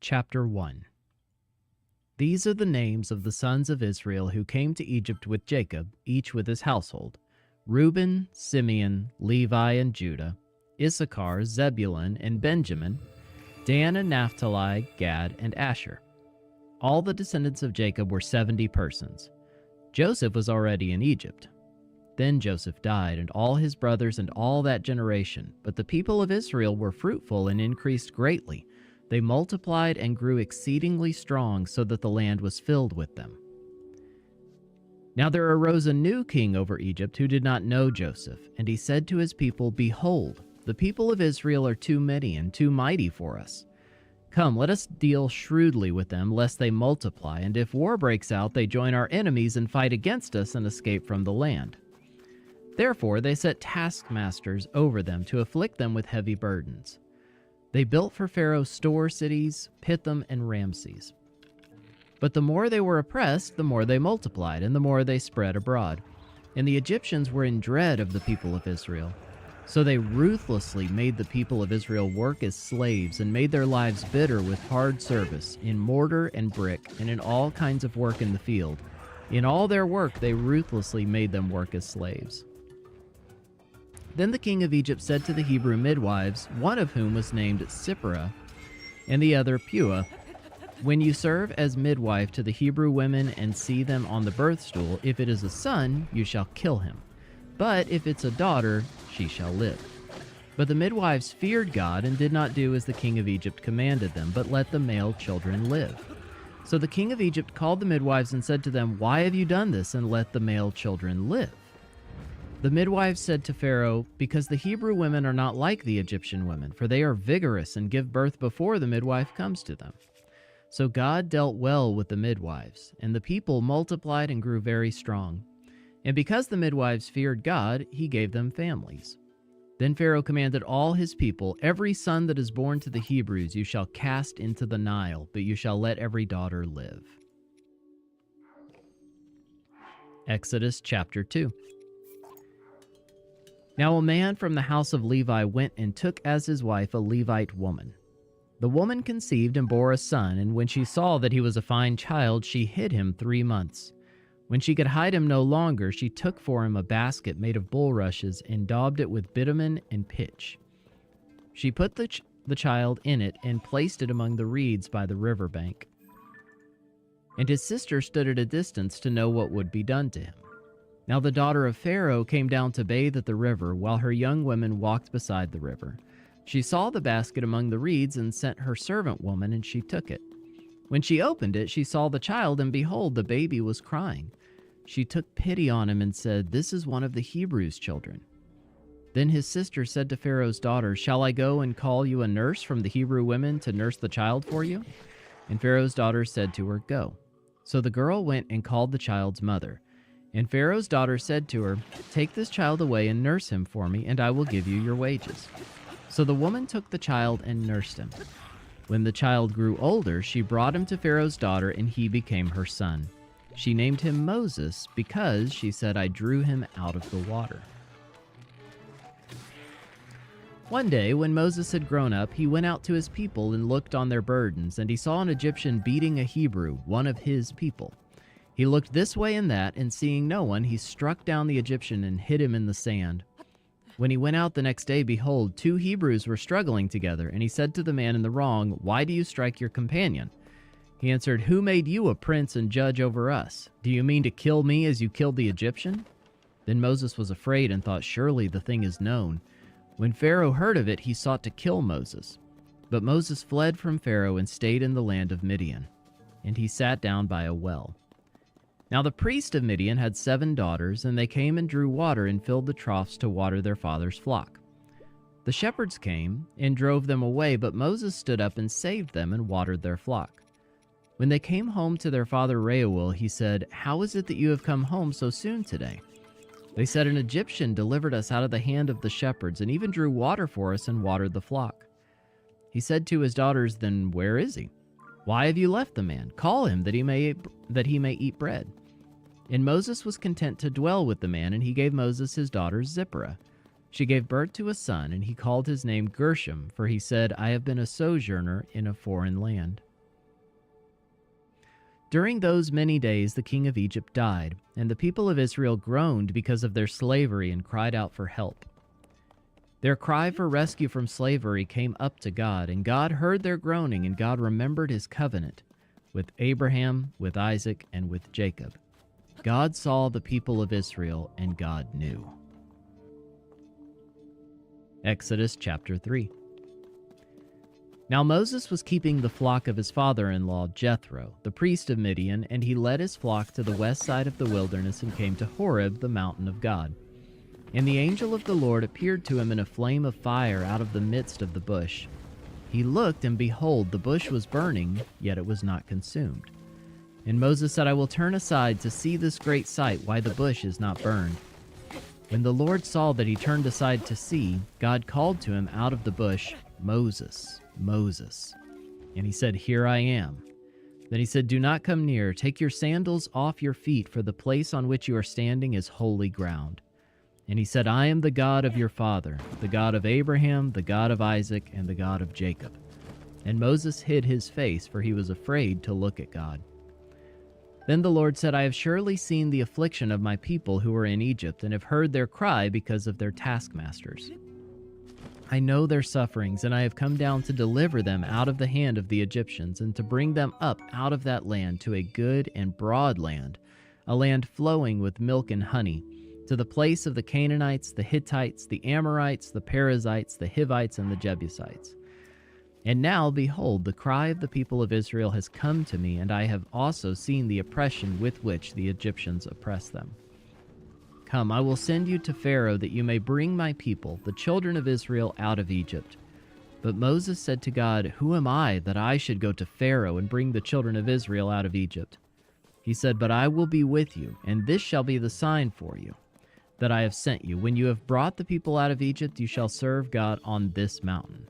chapter 1. These are the names of the sons of Israel who came to Egypt with Jacob, each with his household: Reuben, Simeon, Levi, and Judah; Issachar, Zebulun, and Benjamin; Dan and Naphtali, Gad, and Asher. All the descendants of Jacob were 70 persons. Joseph was already in Egypt. Then Joseph died, and all his brothers and all that generation. But the people of Israel were fruitful and increased greatly. They multiplied and grew exceedingly strong, so that the land was filled with them. Now there arose a new king over Egypt who did not know Joseph, and he said to his people, "Behold, the people of Israel are too many and too mighty for us. Come, let us deal shrewdly with them, lest they multiply, and if war breaks out, they join our enemies and fight against us and escape from the land." Therefore they set taskmasters over them to afflict them with heavy burdens. They built for Pharaoh store cities, Pithom and Ramses. But the more they were oppressed, the more they multiplied, and the more they spread abroad. And the Egyptians were in dread of the people of Israel. So they ruthlessly made the people of Israel work as slaves, and made their lives bitter with hard service, in mortar and brick, and in all kinds of work in the field. In all their work they ruthlessly made them work as slaves. Then the king of Egypt said to the Hebrew midwives, one of whom was named Sipporah, and the other Puah, "When you serve as midwife to the Hebrew women and see them on the birth stool, if it is a son, you shall kill him. But if it's a daughter, she shall live." But the midwives feared God and did not do as the king of Egypt commanded them, but let the male children live. So the king of Egypt called the midwives and said to them, "Why have you done this and let the male children live?" The midwives said to Pharaoh, "Because the Hebrew women are not like the Egyptian women, for they are vigorous and give birth before the midwife comes to them." So God dealt well with the midwives, and the people multiplied and grew very strong. And because the midwives feared God, he gave them families. Then Pharaoh commanded all his people, "Every son that is born to the Hebrews you shall cast into the Nile, but you shall let every daughter live." Exodus chapter 2. Now a man from the house of Levi went and took as his wife a Levite woman. The woman conceived and bore a son, and when she saw that he was a fine child, she hid him 3 months. When she could hide him no longer, she took for him a basket made of bulrushes and daubed it with bitumen and pitch. She put the child in it and placed it among the reeds by the river bank. And his sister stood at a distance to know what would be done to him. Now the daughter of Pharaoh came down to bathe at the river, while her young women walked beside the river. She saw the basket among the reeds and sent her servant woman, and she took it. When she opened it, she saw the child, and behold, the baby was crying. She took pity on him and said, "This is one of the Hebrews' children." Then his sister said to Pharaoh's daughter, "Shall I go and call you a nurse from the Hebrew women to nurse the child for you?" And Pharaoh's daughter said to her, "Go." So the girl went and called the child's mother. And Pharaoh's daughter said to her, "Take this child away and nurse him for me, and I will give you your wages." So the woman took the child and nursed him. When the child grew older, she brought him to Pharaoh's daughter, and he became her son. She named him Moses because, she said, "I drew him out of the water." One day, when Moses had grown up, he went out to his people and looked on their burdens, and he saw an Egyptian beating a Hebrew, one of his people. He looked this way and that, and seeing no one, he struck down the Egyptian and hid him in the sand. When he went out the next day, behold, 2 Hebrews were struggling together, and he said to the man in the wrong, "Why do you strike your companion?" He answered, "Who made you a prince and judge over us? Do you mean to kill me as you killed the Egyptian?" Then Moses was afraid and thought, "Surely the thing is known." When Pharaoh heard of it, he sought to kill Moses. But Moses fled from Pharaoh and stayed in the land of Midian, and he sat down by a well. Now the priest of Midian had 7 daughters, and they came and drew water and filled the troughs to water their father's flock. The shepherds came and drove them away, but Moses stood up and saved them and watered their flock. When they came home to their father Reuel, he said, "How is it that you have come home so soon today?" They said, "An Egyptian delivered us out of the hand of the shepherds, and even drew water for us and watered the flock." He said to his daughters, "Then where is he? Why have you left the man? Call him that he may eat bread." And Moses was content to dwell with the man, and he gave Moses his daughter Zipporah. She gave birth to a son, and he called his name Gershom, for he said, "I have been a sojourner in a foreign land." During those many days the king of Egypt died, and the people of Israel groaned because of their slavery and cried out for help. Their cry for rescue from slavery came up to God, and God heard their groaning, and God remembered his covenant with Abraham, with Isaac, and with Jacob. God saw the people of Israel, and God knew. Exodus chapter 3. Now Moses was keeping the flock of his father-in-law Jethro, the priest of Midian, and he led his flock to the west side of the wilderness and came to Horeb, the mountain of God. And the angel of the Lord appeared to him in a flame of fire out of the midst of the bush. He looked, and behold, the bush was burning, yet it was not consumed. And Moses said, I will turn aside to see this great sight, why the bush is not burned. When the Lord saw that he turned aside to see, God called to him out of the bush, Moses, Moses. And he said, Here I am. Then he said, Do not come near. Take your sandals off your feet, for the place on which you are standing is holy ground. And he said, I am the God of your father, the God of Abraham, the God of Isaac, and the God of Jacob. And Moses hid his face, for he was afraid to look at God. Then the Lord said, I have surely seen the affliction of my people who are in Egypt, and have heard their cry because of their taskmasters. I know their sufferings, and I have come down to deliver them out of the hand of the Egyptians, and to bring them up out of that land to a good and broad land, a land flowing with milk and honey, to the place of the Canaanites, the Hittites, the Amorites, the Perizzites, the Hivites, and the Jebusites. And now, behold, the cry of the people of Israel has come to me, and I have also seen the oppression with which the Egyptians oppress them. Come, I will send you to Pharaoh, that you may bring my people, the children of Israel, out of Egypt. But Moses said to God, Who am I, that I should go to Pharaoh and bring the children of Israel out of Egypt? He said, But I will be with you, and this shall be the sign for you, that I have sent you. When you have brought the people out of Egypt, you shall serve God on this mountain.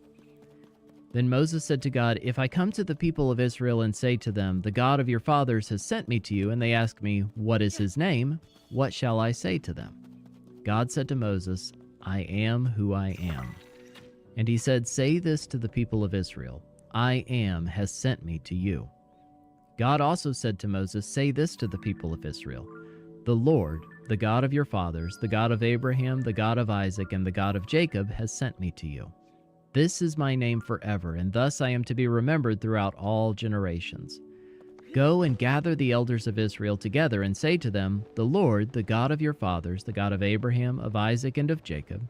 Then Moses said to God, If I come to the people of Israel and say to them, The God of your fathers has sent me to you, and they ask me, What is his name? What shall I say to them? God said to Moses, I am who I am. And he said, Say this to the people of Israel, I am has sent me to you. God also said to Moses, Say this to the people of Israel, The Lord, the God of your fathers, the God of Abraham, the God of Isaac, and the God of Jacob has sent me to you. This is my name forever, and thus I am to be remembered throughout all generations. Go and gather the elders of Israel together and say to them, The Lord, the God of your fathers, the God of Abraham, of Isaac, and of Jacob,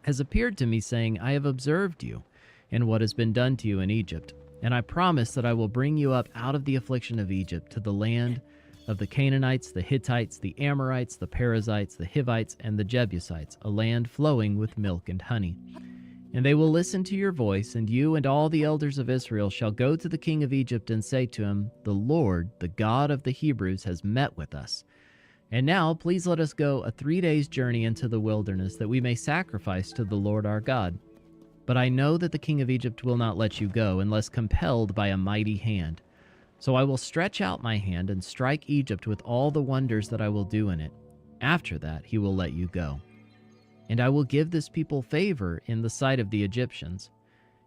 has appeared to me, saying, I have observed you and what has been done to you in Egypt, and I promise that I will bring you up out of the affliction of Egypt to the land of the Canaanites, the Hittites, the Amorites, the Perizzites, the Hivites, and the Jebusites, a land flowing with milk and honey. And they will listen to your voice, and you and all the elders of Israel shall go to the king of Egypt and say to him, The Lord, the God of the Hebrews, has met with us. And now please let us go a 3 days' journey into the wilderness, that we may sacrifice to the Lord our God. But I know that the king of Egypt will not let you go, unless compelled by a mighty hand. So I will stretch out my hand and strike Egypt with all the wonders that I will do in it. After that he will let you go. And I will give this people favor in the sight of the Egyptians.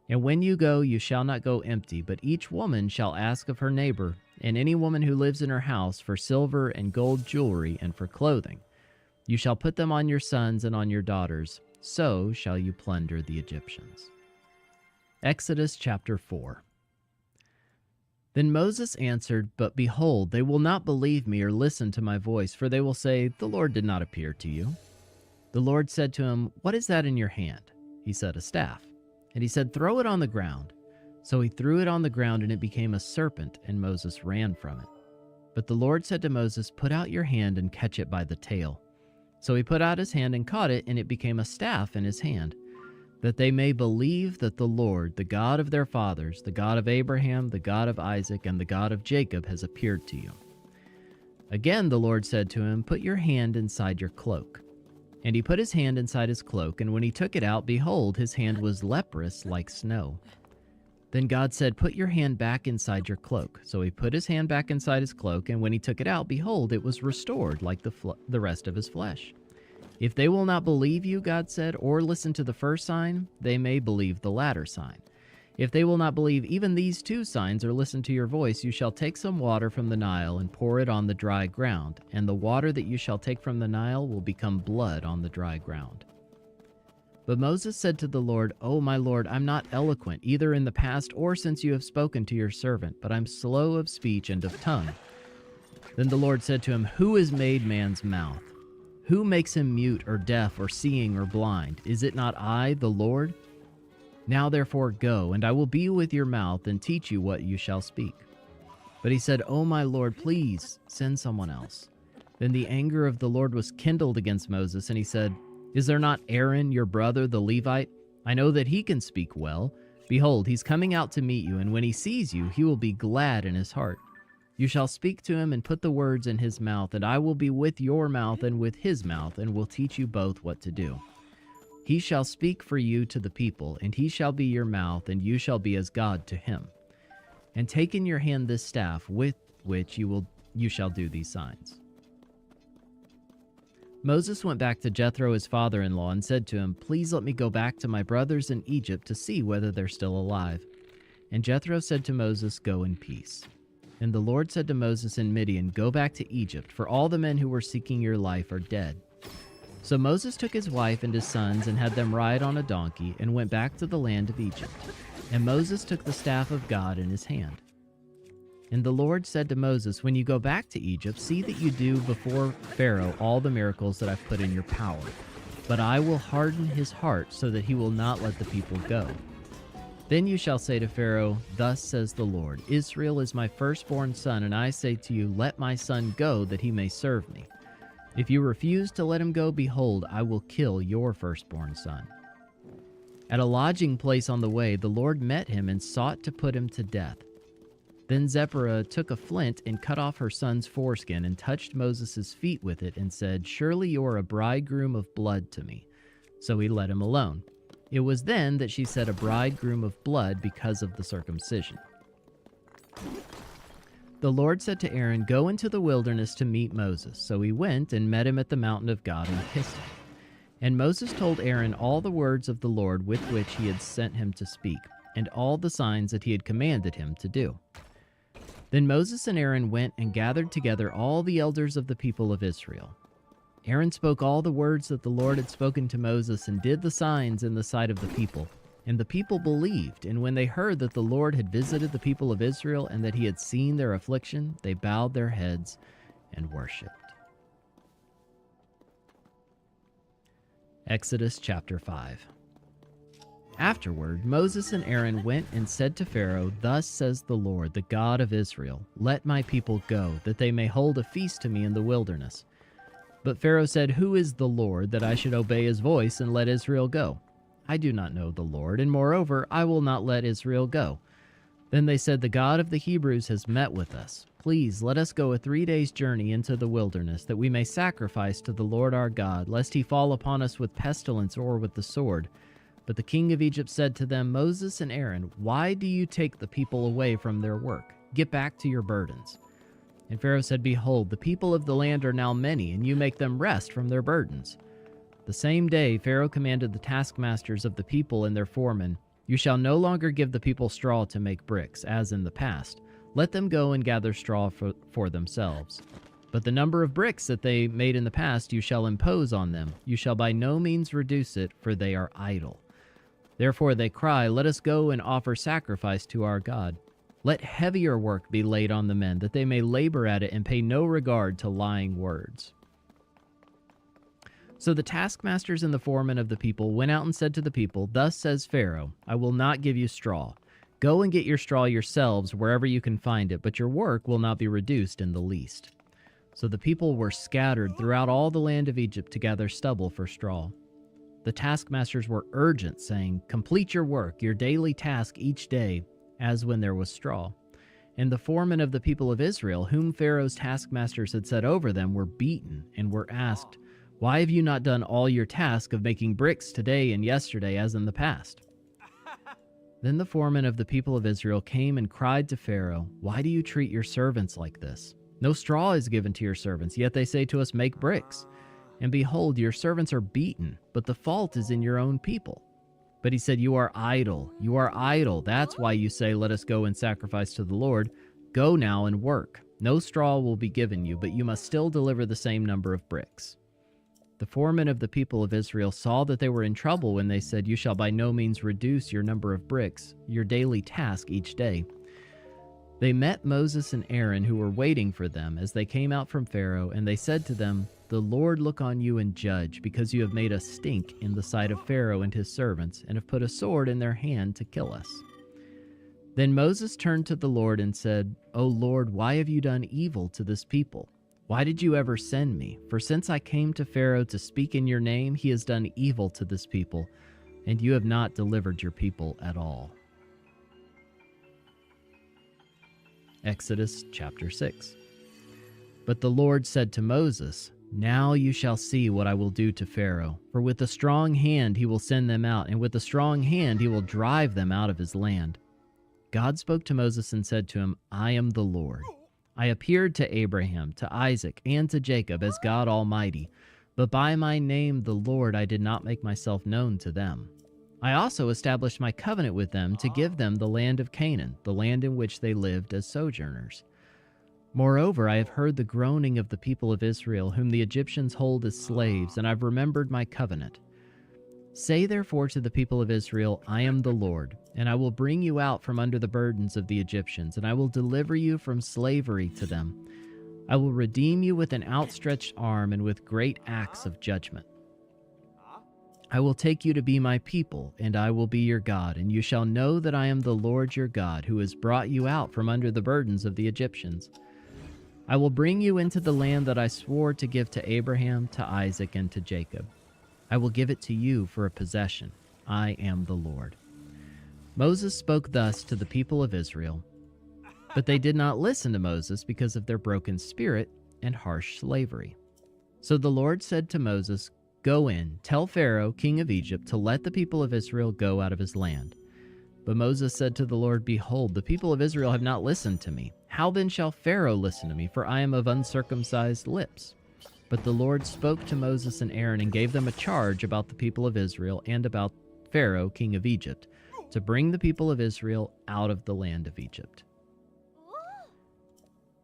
And when you go, you shall not go empty, but each woman shall ask of her neighbor, and any woman who lives in her house, for silver and gold jewelry and for clothing. You shall put them on your sons and on your daughters. So shall you plunder the Egyptians. Exodus chapter 4. Then Moses answered, But behold, they will not believe me or listen to my voice, for they will say, The Lord did not appear to you. The Lord said to him, What is that in your hand? He said, A staff. And he said, Throw it on the ground. So he threw it on the ground, and it became a serpent, and Moses ran from it. But the Lord said to Moses, Put out your hand and catch it by the tail. So he put out his hand and caught it, and it became a staff in his hand, that they may believe that the Lord, the God of their fathers, the God of Abraham, the God of Isaac, and the God of Jacob, has appeared to you. Again the Lord said to him, Put your hand inside your cloak. And he put his hand inside his cloak, and when he took it out, behold, his hand was leprous like snow. Then God said, Put your hand back inside your cloak. So he put his hand back inside his cloak, and when he took it out, behold, it was restored like the rest of his flesh. If they will not believe you, God said, or listen to the first sign, they may believe the latter sign. If they will not believe even these 2 signs or listen to your voice, you shall take some water from the Nile and pour it on the dry ground, and the water that you shall take from the Nile will become blood on the dry ground." But Moses said to the Lord, "O my Lord, I'm not eloquent, either in the past or since you have spoken to your servant, but I'm slow of speech and of tongue." Then the Lord said to him, "Who has made man's mouth? Who makes him mute or deaf or seeing or blind? Is it not I, the Lord? Now therefore go, and I will be with your mouth and teach you what you shall speak." But he said, "O my Lord, please send someone else." Then the anger of the Lord was kindled against Moses, and he said, "Is there not Aaron, your brother, the Levite? I know that he can speak well. Behold, he's coming out to meet you, and when he sees you, he will be glad in his heart. You shall speak to him and put the words in his mouth, and I will be with your mouth and with his mouth, and will teach you both what to do. He shall speak for you to the people, and he shall be your mouth, and you shall be as God to him. And take in your hand this staff, with which you shall do these signs." Moses went back to Jethro, his father-in-law, and said to him, "Please let me go back to my brothers in Egypt to see whether they're still alive." And Jethro said to Moses, "Go in peace." And the Lord said to Moses in Midian, "Go back to Egypt, for all the men who were seeking your life are dead." So Moses took his wife and his sons and had them ride on a donkey and went back to the land of Egypt. And Moses took the staff of God in his hand. And the Lord said to Moses, "When you go back to Egypt, see that you do before Pharaoh all the miracles that I've put in your power. But I will harden his heart so that he will not let the people go. Then you shall say to Pharaoh, 'Thus says the Lord, Israel is my firstborn son, and I say to you, let my son go that he may serve me. If you refuse to let him go, behold, I will kill your firstborn son.' At a lodging place on the way, the Lord met him and sought to put him to death. Then Zipporah took a flint and cut off her son's foreskin and touched Moses' feet with it and said, 'Surely you are a bridegroom of blood to me.' So he let him alone. It was then that she said a bridegroom of blood because of the circumcision. The Lord said to Aaron, 'Go into the wilderness to meet Moses.' So he went and met him at the mountain of God and kissed him. And Moses told Aaron all the words of the Lord with which he had sent him to speak, and all the signs that he had commanded him to do. Then Moses and Aaron went and gathered together all the elders of the people of Israel. Aaron spoke all the words that the Lord had spoken to Moses and did the signs in the sight of the people. And the people believed, and when they heard that the Lord had visited the people of Israel and that he had seen their affliction, they bowed their heads and worshipped. Exodus chapter 5. Afterward, Moses and Aaron went and said to Pharaoh, "Thus says the Lord, the God of Israel, let my people go, that they may hold a feast to me in the wilderness." But Pharaoh said, "Who is the Lord, that I should obey his voice and let Israel go? I do not know the Lord, and moreover, I will not let Israel go." Then they said, "The God of the Hebrews has met with us. Please let us go a 3 days' journey into the wilderness, that we may sacrifice to the Lord our God, lest he fall upon us with pestilence or with the sword." But the king of Egypt said to them, "Moses and Aaron, why do you take the people away from their work? Get back to your burdens." And Pharaoh said, "Behold, the people of the land are now many, and you make them rest from their burdens." The same day Pharaoh commanded the taskmasters of the people and their foremen, "You shall no longer give the people straw to make bricks, as in the past. Let them go and gather straw for themselves. But the number of bricks that they made in the past you shall impose on them. You shall by no means reduce it, for they are idle. Therefore they cry, 'Let us go and offer sacrifice to our God.' Let heavier work be laid on the men, that they may labor at it and pay no regard to lying words." So the taskmasters and the foremen of the people went out and said to the people, "Thus says Pharaoh, I will not give you straw. Go and get your straw yourselves wherever you can find it, but your work will not be reduced in the least." So the people were scattered throughout all the land of Egypt to gather stubble for straw. The taskmasters were urgent, saying, "Complete your work, your daily task each day, as when there was straw." And the foremen of the people of Israel, whom Pharaoh's taskmasters had set over them, were beaten and were asked, "Why have you not done all your task of making bricks today and yesterday as in the past?" Then the foremen of the people of Israel came and cried to Pharaoh, "Why do you treat your servants like this? No straw is given to your servants, yet they say to us, 'Make bricks.' And behold, your servants are beaten, but the fault is in your own people." But he said, "You are idle. You are idle. That's why you say, 'Let us go and sacrifice to the Lord.' Go now and work. No straw will be given you, but you must still deliver the same number of bricks." The foremen of the people of Israel saw that they were in trouble when they said, "You shall by no means reduce your number of bricks, your daily task each day." They met Moses and Aaron, who were waiting for them, as they came out from Pharaoh, and they said to them, "The Lord look on you and judge, because you have made us stink in the sight of Pharaoh and his servants, and have put a sword in their hand to kill us." Then Moses turned to the Lord and said, "O Lord, why have you done evil to this people? Why did you ever send me? For since I came to Pharaoh to speak in your name, he has done evil to this people, and you have not delivered your people at all." Exodus chapter 6. But the Lord said to Moses, "Now you shall see what I will do to Pharaoh, for with a strong hand he will send them out, and with a strong hand he will drive them out of his land." God spoke to Moses and said to him, "I am the Lord. I appeared to Abraham, to Isaac, and to Jacob as God Almighty, but by my name, the Lord, I did not make myself known to them. I also established my covenant with them to give them the land of Canaan, the land in which they lived as sojourners. Moreover, I have heard the groaning of the people of Israel, whom the Egyptians hold as slaves, and I've remembered my covenant. Say therefore to the people of Israel, I am the Lord, and I will bring you out from under the burdens of the Egyptians, and I will deliver you from slavery to them. I will redeem you with an outstretched arm and with great acts of judgment. I will take you to be my people, and I will be your God, and you shall know that I am the Lord your God, who has brought you out from under the burdens of the Egyptians. I will bring you into the land that I swore to give to Abraham, to Isaac, and to Jacob. I will give it to you for a possession. I am the Lord." Moses spoke thus to the people of Israel, but they did not listen to Moses because of their broken spirit and harsh slavery. So the Lord said to Moses, "Go in, tell Pharaoh, king of Egypt, to let the people of Israel go out of his land." But Moses said to the Lord, "Behold, the people of Israel have not listened to me. How then shall Pharaoh listen to me? For I am of uncircumcised lips." But the Lord spoke to Moses and Aaron and gave them a charge about the people of Israel and about Pharaoh, king of Egypt, to bring the people of Israel out of the land of Egypt.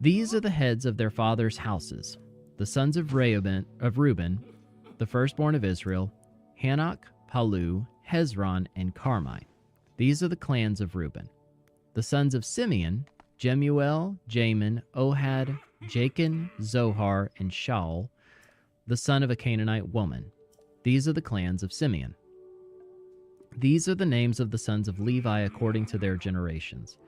These are the heads of their fathers' houses, the sons of Reuben, the firstborn of Israel, Hanok, Palu, Hezron, and Carmi. These are the clans of Reuben. The sons of Simeon, Jemuel, Jamin, Ohad, Jachin, Zohar, and Shaul, the son of a Canaanite woman. These are the clans of Simeon. These are the names of the sons of Levi according to their generations: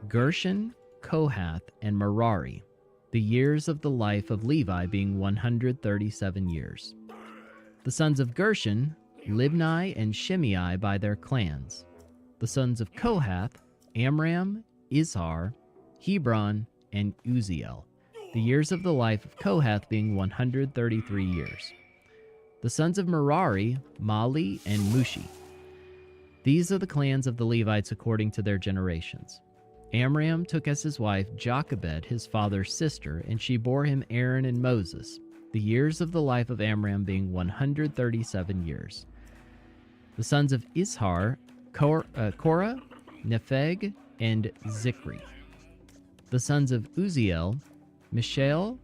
Gershon, Kohath, and Merari, the years of the life of Levi being 137 years. The sons of Gershon, Libni and Shimei by their clans. The sons of Kohath, Amram, Izhar, Hebron, and Uziel, the years of the life of Kohath being 133 years. The sons of Merari, Mali, and Mushi. These are the clans of the Levites according to their generations. Amram took as his wife Jochebed, his father's sister, and she bore him Aaron and Moses, the years of the life of Amram being 137 years. The sons of Izhar, Korah, Nepheg, and Zikri. The sons of Uziel, Mishael,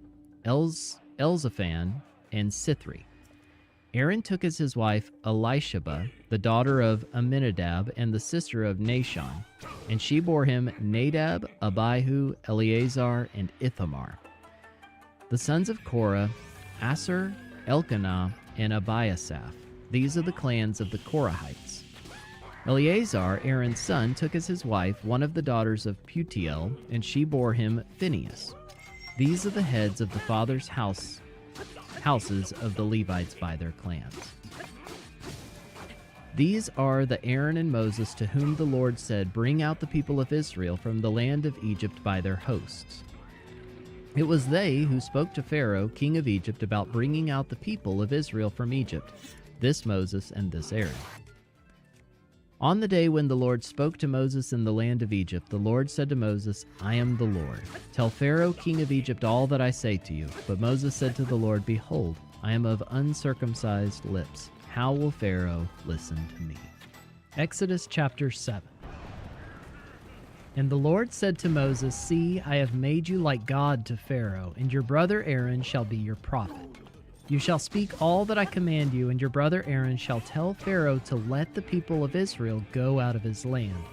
Elzaphan, and Sithri. Aaron took as his wife Elisheba, the daughter of Amminadab and the sister of Nashon, and she bore him Nadab, Abihu, Eleazar, and Ithamar. The sons of Korah, Asher, Elkanah, and Abiasaph. These are the clans of the Korahites. Eleazar, Aaron's son, took as his wife one of the daughters of Putiel, and she bore him Phinehas. These are the heads of the fathers' houses of the Levites by their clans. These are the Aaron and Moses to whom the Lord said, "Bring out the people of Israel from the land of Egypt by their hosts." It was they who spoke to Pharaoh, king of Egypt, about bringing out the people of Israel from Egypt, this Moses and this Aaron. On the day when the Lord spoke to Moses in the land of Egypt, the Lord said to Moses, "I am the Lord. Tell Pharaoh, king of Egypt, all that I say to you." But Moses said to the Lord, "Behold, I am of uncircumcised lips. How will Pharaoh listen to me?" Exodus chapter 7. And the Lord said to Moses, See, I have made you like God to Pharaoh, and your brother Aaron shall be your prophet. You shall speak all that I command you, and your brother Aaron shall tell Pharaoh to let the people of Israel go out of his land.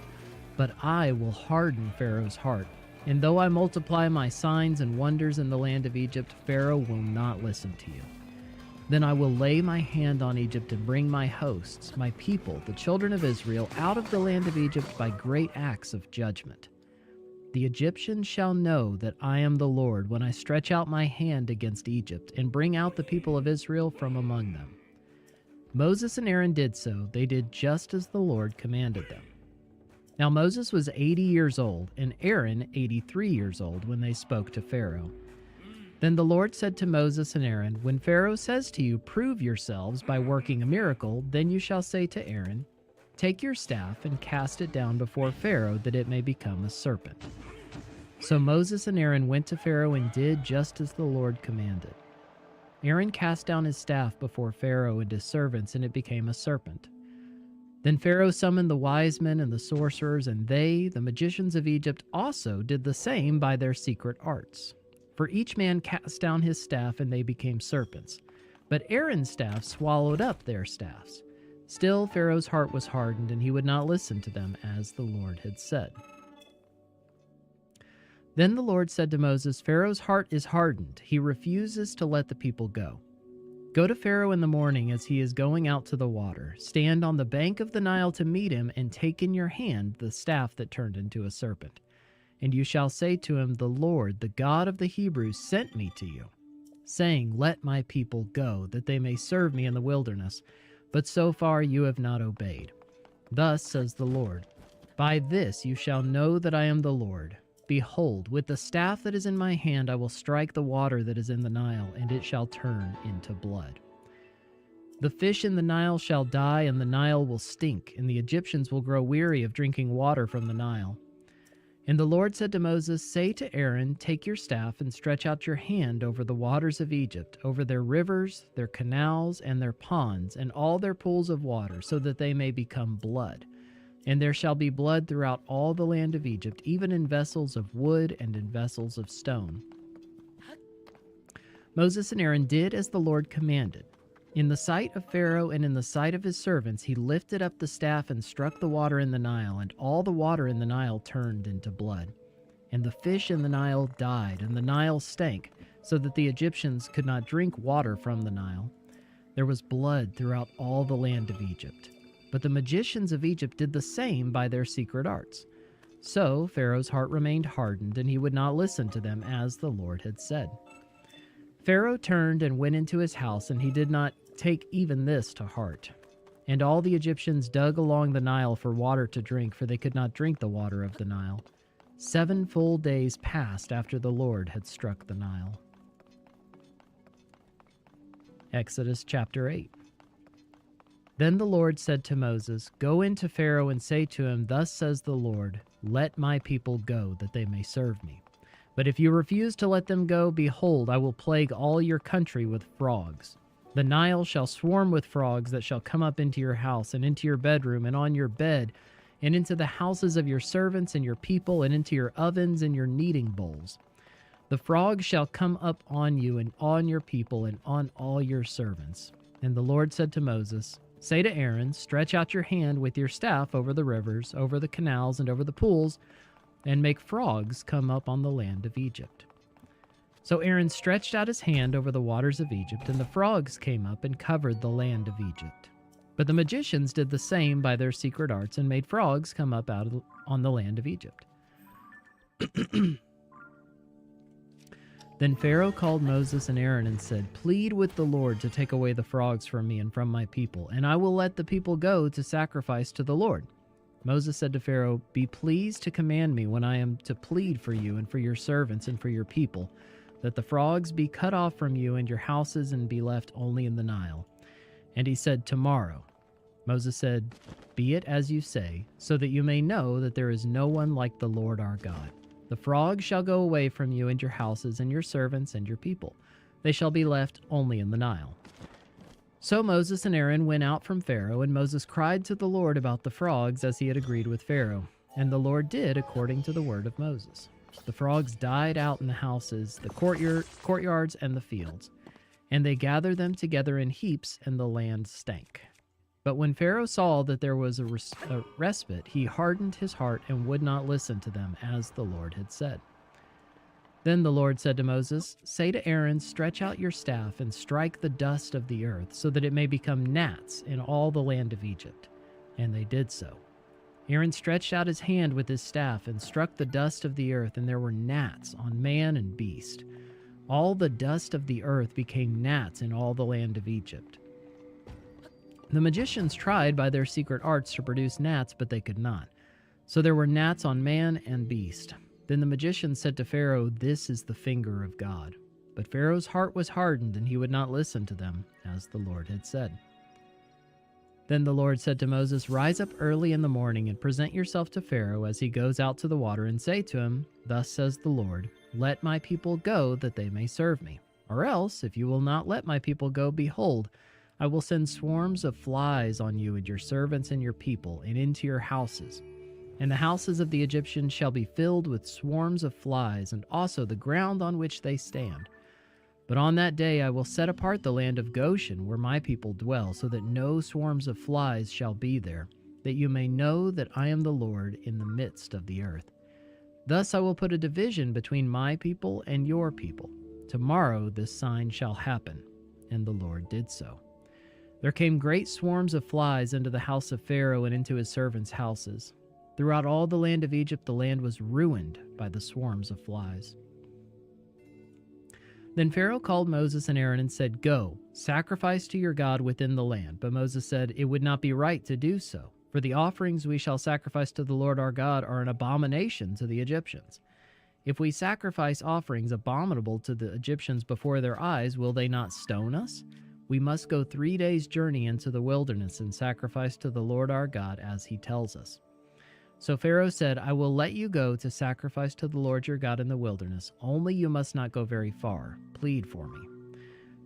But I will harden Pharaoh's heart, and though I multiply my signs and wonders in the land of Egypt, Pharaoh will not listen to you. Then I will lay my hand on Egypt and bring my hosts, my people, the children of Israel, out of the land of Egypt by great acts of judgment. The Egyptians shall know that I am the Lord when I stretch out my hand against Egypt and bring out the people of Israel from among them. Moses and Aaron did so. They did just as the Lord commanded them. Now Moses was 80 years old, and Aaron 83 years old when they spoke to Pharaoh. Then the Lord said to Moses and Aaron, When Pharaoh says to you, Prove yourselves by working a miracle, then you shall say to Aaron, Take your staff and cast it down before Pharaoh, that it may become a serpent. So Moses and Aaron went to Pharaoh and did just as the Lord commanded. Aaron cast down his staff before Pharaoh and his servants, and it became a serpent. Then Pharaoh summoned the wise men and the sorcerers, and they, the magicians of Egypt, also did the same by their secret arts. For each man cast down his staff, and they became serpents. But Aaron's staff swallowed up their staffs. Still Pharaoh's heart was hardened, and he would not listen to them, as the Lord had said. Then the Lord said to Moses, Pharaoh's heart is hardened. He refuses to let the people go. Go to Pharaoh in the morning as he is going out to the water. Stand on the bank of the Nile to meet him, and take in your hand the staff that turned into a serpent. And you shall say to him, The Lord, the God of the Hebrews, sent me to you, saying, Let my people go, that they may serve me in the wilderness. But so far you have not obeyed. Thus says the Lord, By this you shall know that I am the Lord. Behold, with the staff that is in my hand I will strike the water that is in the Nile, and it shall turn into blood. The fish in the Nile shall die, and the Nile will stink, and the Egyptians will grow weary of drinking water from the Nile. And the Lord said to Moses, Say to Aaron, Take your staff and stretch out your hand over the waters of Egypt, over their rivers, their canals, and their ponds, and all their pools of water, so that they may become blood. And there shall be blood throughout all the land of Egypt, even in vessels of wood and in vessels of stone. Moses and Aaron did as the Lord commanded. In the sight of Pharaoh and in the sight of his servants, he lifted up the staff and struck the water in the Nile, and all the water in the Nile turned into blood. And the fish in the Nile died, and the Nile stank, so that the Egyptians could not drink water from the Nile. There was blood throughout all the land of Egypt. But the magicians of Egypt did the same by their secret arts. So Pharaoh's heart remained hardened, and he would not listen to them, as the Lord had said. Pharaoh turned and went into his house, and he did not take even this to heart. And all the Egyptians dug along the Nile for water to drink, for they could not drink the water of the Nile. 7 full days passed after the Lord had struck the Nile. Exodus chapter 8. Then the Lord said to Moses, Go into Pharaoh and say to him, Thus says the Lord, Let my people go, that they may serve me. But if you refuse to let them go, behold, I will plague all your country with frogs. The Nile shall swarm with frogs that shall come up into your house, and into your bedroom, and on your bed, and into the houses of your servants and your people, and into your ovens and your kneading bowls. The frogs shall come up on you, and on your people, and on all your servants. And the Lord said to Moses, Say to Aaron, Stretch out your hand with your staff over the rivers, over the canals, and over the pools, and make frogs come up on the land of Egypt. So Aaron stretched out his hand over the waters of Egypt, and the frogs came up and covered the land of Egypt. But the magicians did the same by their secret arts, and made frogs come up on the land of Egypt. Then Pharaoh called Moses and Aaron and said, Plead with the Lord to take away the frogs from me and from my people, and I will let the people go to sacrifice to the Lord. Moses said to Pharaoh, Be pleased to command me when I am to plead for you and for your servants and for your people, that the frogs be cut off from you and your houses and be left only in the Nile. And he said, Tomorrow. Moses said, Be it as you say, so that you may know that there is no one like the Lord our God. The frogs shall go away from you and your houses and your servants and your people. They shall be left only in the Nile. So Moses and Aaron went out from Pharaoh, and Moses cried to the Lord about the frogs as he had agreed with Pharaoh. And the Lord did according to the word of Moses. The frogs died out in the houses, the courtyards, and the fields, and they gathered them together in heaps, and the land stank. But when Pharaoh saw that there was a respite, he hardened his heart and would not listen to them, as the Lord had said. Then the Lord said to Moses, "Say to Aaron, stretch out your staff and strike the dust of the earth, so that it may become gnats in all the land of Egypt." And they did so. Aaron stretched out his hand with his staff and struck the dust of the earth, and there were gnats on man and beast. All the dust of the earth became gnats in all the land of Egypt. The magicians tried by their secret arts to produce gnats, but they could not. So there were gnats on man and beast. Then the magicians said to Pharaoh, "This is the finger of God." But Pharaoh's heart was hardened, and he would not listen to them, as the Lord had said. Then the Lord said to Moses, "Rise up early in the morning and present yourself to Pharaoh as he goes out to the water, and say to him, 'Thus says the Lord, let my people go that they may serve me. Or else, if you will not let my people go, behold, I will send swarms of flies on you and your servants and your people, and into your houses. And the houses of the Egyptians shall be filled with swarms of flies, and also the ground on which they stand. But on that day I will set apart the land of Goshen, where my people dwell, so that no swarms of flies shall be there, that you may know that I am the Lord in the midst of the earth. Thus I will put a division between my people and your people. Tomorrow this sign shall happen." And the Lord did so. There came great swarms of flies into the house of Pharaoh and into his servants' houses. Throughout all the land of Egypt, the land was ruined by the swarms of flies. Then Pharaoh called Moses and Aaron and said, "Go, sacrifice to your God within the land." But Moses said, "It would not be right to do so, for the offerings we shall sacrifice to the Lord our God are an abomination to the Egyptians. If we sacrifice offerings abominable to the Egyptians before their eyes, will they not stone us? We must go 3 days' journey into the wilderness and sacrifice to the Lord our God as he tells us." So Pharaoh said, "I will let you go to sacrifice to the Lord your God in the wilderness, only you must not go very far. Plead for me."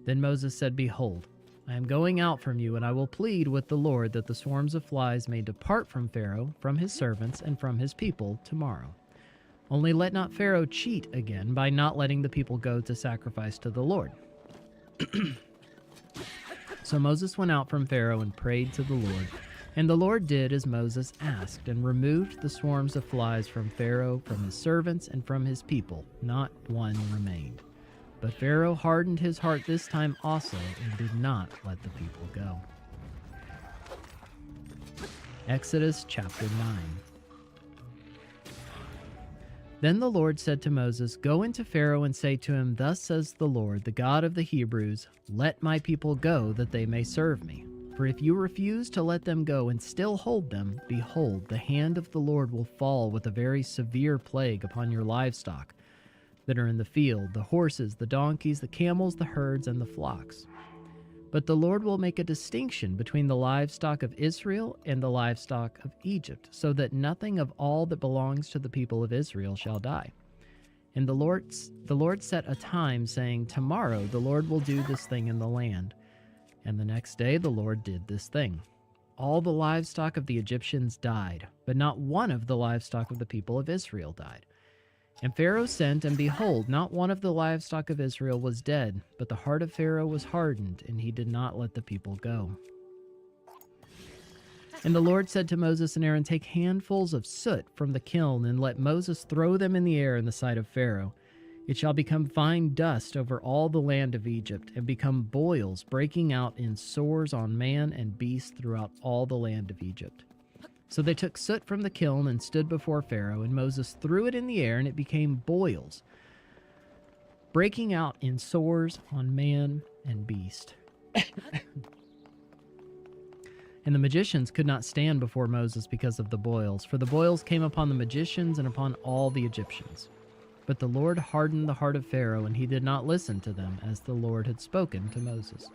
Then Moses said, "Behold, I am going out from you, and I will plead with the Lord that the swarms of flies may depart from Pharaoh, from his servants, and from his people tomorrow. Only let not Pharaoh cheat again by not letting the people go to sacrifice to the Lord." So Moses went out from Pharaoh and prayed to the Lord. And the Lord did as Moses asked, and removed the swarms of flies from Pharaoh, from his servants, and from his people. Not one remained. But Pharaoh hardened his heart this time also, and did not let the people go. Exodus chapter 9. Then the Lord said to Moses, "Go into Pharaoh and say to him, 'Thus says the Lord, the God of the Hebrews, let my people go that they may serve me. For if you refuse to let them go and still hold them, behold, the hand of the Lord will fall with a very severe plague upon your livestock that are in the field, the horses, the donkeys, the camels, the herds, and the flocks. But the Lord will make a distinction between the livestock of Israel and the livestock of Egypt, so that nothing of all that belongs to the people of Israel shall die.' And the Lord set a time, saying, 'Tomorrow the Lord will do this thing in the land.' And the next day the Lord did this thing. All the livestock of the Egyptians died, but not one of the livestock of the people of Israel died. And Pharaoh sent, and behold, not one of the livestock of Israel was dead, but the heart of Pharaoh was hardened, and he did not let the people go. And the Lord said to Moses and Aaron, 'Take handfuls of soot from the kiln, and let Moses throw them in the air in the sight of Pharaoh. It shall become fine dust over all the land of Egypt, and become boils breaking out in sores on man and beast throughout all the land of Egypt.' So they took soot from the kiln and stood before Pharaoh, and Moses threw it in the air, and it became boils, breaking out in sores on man and beast. And the magicians could not stand before Moses because of the boils, for the boils came upon the magicians and upon all the Egyptians. But the Lord hardened the heart of Pharaoh, and he did not listen to them, as the Lord had spoken to Moses.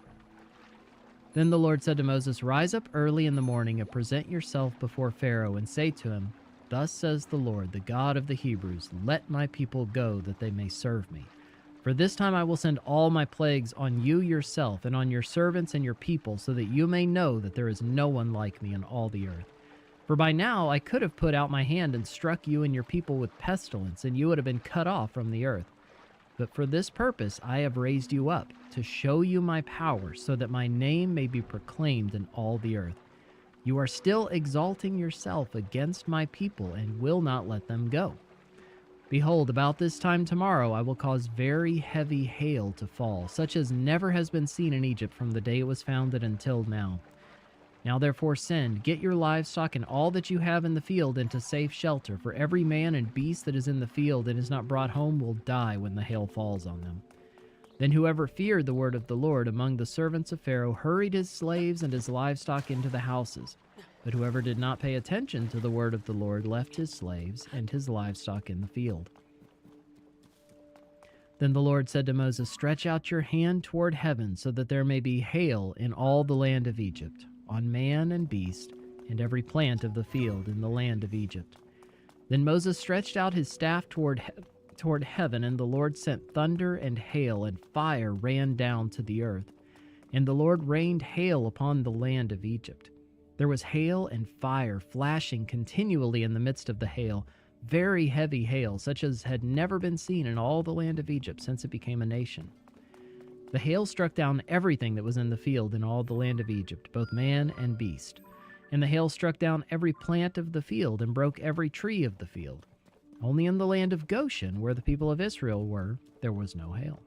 Then the Lord said to Moses, "Rise up early in the morning and present yourself before Pharaoh, and say to him, 'Thus says the Lord, the God of the Hebrews, let my people go that they may serve me. For this time I will send all my plagues on you yourself and on your servants and your people, so that you may know that there is no one like me in all the earth. For by now I could have put out my hand and struck you and your people with pestilence, and you would have been cut off from the earth. But for this purpose I have raised you up, to show you my power, so that my name may be proclaimed in all the earth. You are still exalting yourself against my people, and will not let them go. Behold, about this time tomorrow I will cause very heavy hail to fall, such as never has been seen in Egypt from the day it was founded until now. Now therefore send, get your livestock and all that you have in the field into safe shelter, for every man and beast that is in the field and is not brought home will die when the hail falls on them. Then whoever feared the word of the Lord among the servants of Pharaoh hurried his slaves and his livestock into the houses. But whoever did not pay attention to the word of the Lord left his slaves and his livestock in the field. Then the Lord said to Moses, "Stretch out your hand toward heaven, so that there may be hail in all the land of Egypt, on man and beast, and every plant of the field in the land of Egypt." Then Moses stretched out his staff toward heaven, and the Lord sent thunder and hail, and fire ran down to the earth. And the Lord rained hail upon the land of Egypt. There was hail and fire flashing continually in the midst of the hail, very heavy hail, such as had never been seen in all the land of Egypt since it became a nation. The hail struck down everything that was in the field in all the land of Egypt, both man and beast. And the hail struck down every plant of the field and broke every tree of the field. Only in the land of Goshen, where the people of Israel were, there was no hail.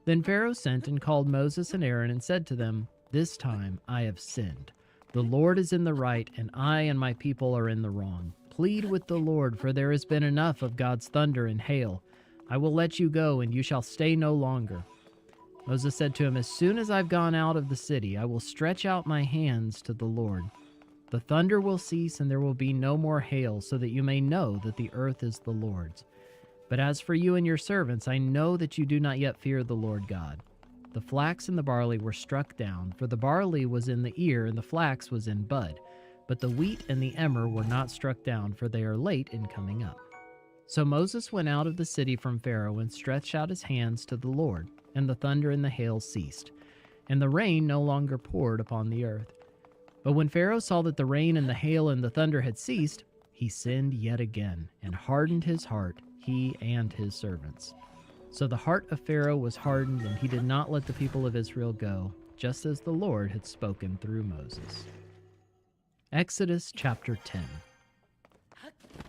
Then Pharaoh sent and called Moses and Aaron and said to them, "This time I have sinned. The Lord is in the right, and I and my people are in the wrong. Plead with the Lord, for there has been enough of God's thunder and hail. I will let you go, and you shall stay no longer." Moses said to him, "As soon as I've gone out of the city, I will stretch out my hands to the Lord. The thunder will cease, and there will be no more hail, so that you may know that the earth is the Lord's. But as for you and your servants, I know that you do not yet fear the Lord God." The flax and the barley were struck down, for the barley was in the ear and the flax was in bud. But the wheat and the emmer were not struck down, for they are late in coming up. So Moses went out of the city from Pharaoh and stretched out his hands to the Lord, and the thunder and the hail ceased, and the rain no longer poured upon the earth. But when Pharaoh saw that the rain and the hail and the thunder had ceased, he sinned yet again, and hardened his heart, he and his servants. So the heart of Pharaoh was hardened, and he did not let the people of Israel go, just as the Lord had spoken through Moses. Exodus chapter 10.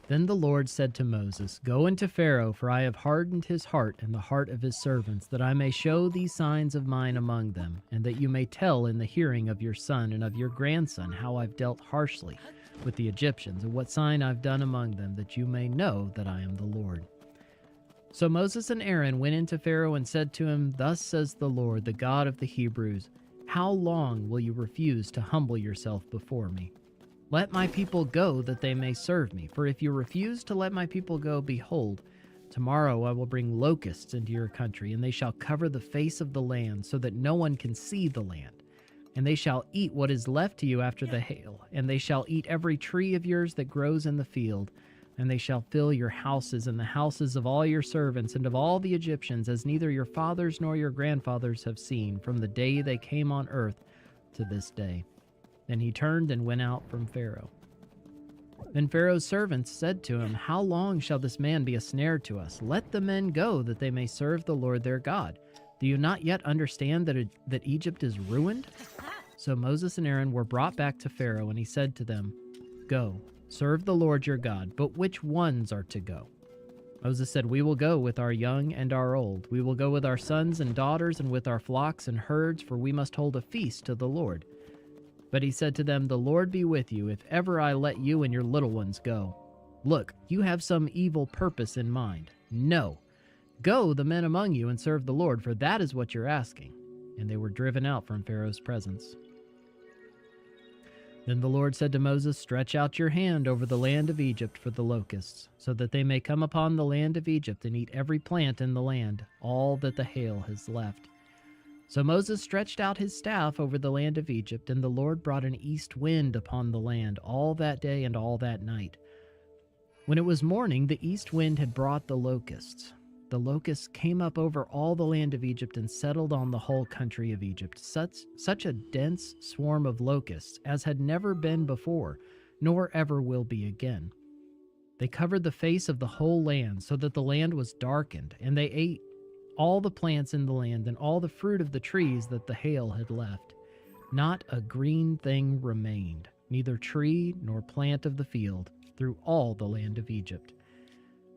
Then the Lord said to Moses, "Go into Pharaoh, for I have hardened his heart and the heart of his servants, that I may show these signs of mine among them, and that you may tell in the hearing of your son and of your grandson how I've dealt harshly with the Egyptians, and what sign I've done among them, that you may know that I am the Lord." So Moses and Aaron went into Pharaoh and said to him, "Thus says the Lord, the God of the Hebrews, how long will you refuse to humble yourself before me? Let my people go, that they may serve me. For if you refuse to let my people go, behold, tomorrow I will bring locusts into your country, and they shall cover the face of the land, so that no one can see the land. And they shall eat what is left to you after the hail, and they shall eat every tree of yours that grows in the field, and they shall fill your houses and the houses of all your servants and of all the Egyptians, as neither your fathers nor your grandfathers have seen, from the day they came on earth to this day." Then he turned and went out from Pharaoh. Then Pharaoh's servants said to him, "How long shall this man be a snare to us? Let the men go, that they may serve the Lord their God. Do you not yet understand that Egypt is ruined?" So Moses and Aaron were brought back to Pharaoh, and he said to them, "Go, serve the Lord your God, but which ones are to go?" Moses said, "We will go with our young and our old. We will go with our sons and daughters and with our flocks and herds, for we must hold a feast to the Lord." But he said to them, "The Lord be with you, if ever I let you and your little ones go. Look, you have some evil purpose in mind. No. Go, the men among you, and serve the Lord, for that is what you're asking." And they were driven out from Pharaoh's presence. Then the Lord said to Moses, "Stretch out your hand over the land of Egypt for the locusts, so that they may come upon the land of Egypt and eat every plant in the land, all that the hail has left." So Moses stretched out his staff over the land of Egypt, and the Lord brought an east wind upon the land all that day and all that night. When it was morning, the east wind had brought the locusts. the locusts came up over all the land of Egypt and settled on the whole country of Egypt, such a dense swarm of locusts as had never been before, nor ever will be again. They covered the face of the whole land, so that the land was darkened, and they ate all the plants in the land and all the fruit of the trees that the hail had left. Not a green thing remained, neither tree nor plant of the field, through all the land of Egypt.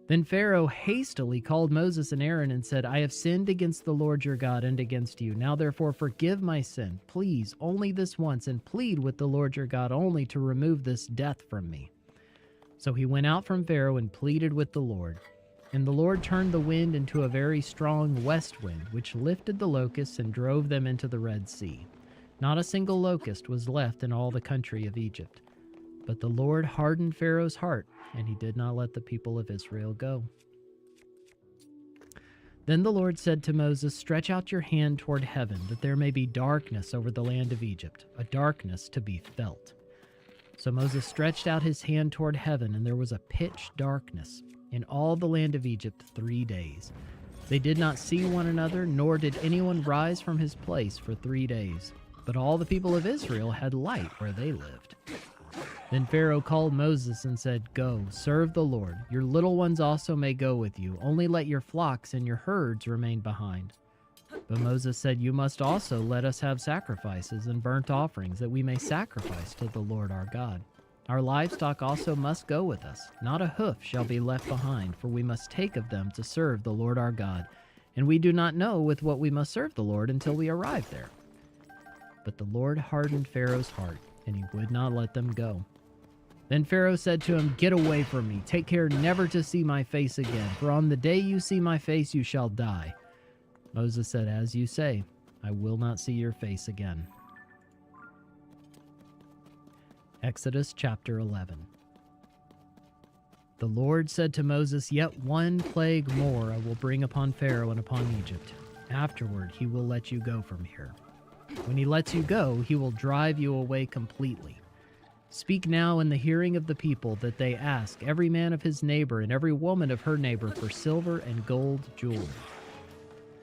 Then Pharaoh hastily called Moses and Aaron and said, I have sinned against the Lord your God and against you. Now therefore forgive my sin, please, only this once, and plead with the Lord your God only to remove this death from me. So he went out from Pharaoh and pleaded with the Lord. And the Lord turned the wind into a very strong west wind, which lifted the locusts and drove them into the Red Sea. Not a single locust was left in all the country of Egypt. But the Lord hardened Pharaoh's heart, and he did not let the people of Israel go. Then the Lord said to Moses, Stretch out your hand toward heaven, that there may be darkness over the land of Egypt, a darkness to be felt. So Moses stretched out his hand toward heaven, and there was a pitch darkness in all the land of Egypt 3 days. They did not see one another, nor did anyone rise from his place for 3 days. But all the people of Israel had light where they lived. Then Pharaoh called Moses and said, Go, serve the Lord. Your little ones also may go with you. Only let your flocks and your herds remain behind. But Moses said, You must also let us have sacrifices and burnt offerings, that we may sacrifice to the Lord our God. Our livestock also must go with us. Not a hoof shall be left behind, for we must take of them to serve the Lord our God. And we do not know with what we must serve the Lord until we arrive there. But the Lord hardened Pharaoh's heart, and he would not let them go. Then Pharaoh said to him, Get away from me. Take care never to see my face again, for on the day you see my face you shall die. Moses said, As you say, I will not see your face again. Exodus chapter 11. The Lord said to Moses, Yet one plague more I will bring upon Pharaoh and upon Egypt. Afterward he will let you go from here. When he lets you go, he will drive you away completely. Speak now in the hearing of the people, that they ask every man of his neighbor and every woman of her neighbor for silver and gold jewelry.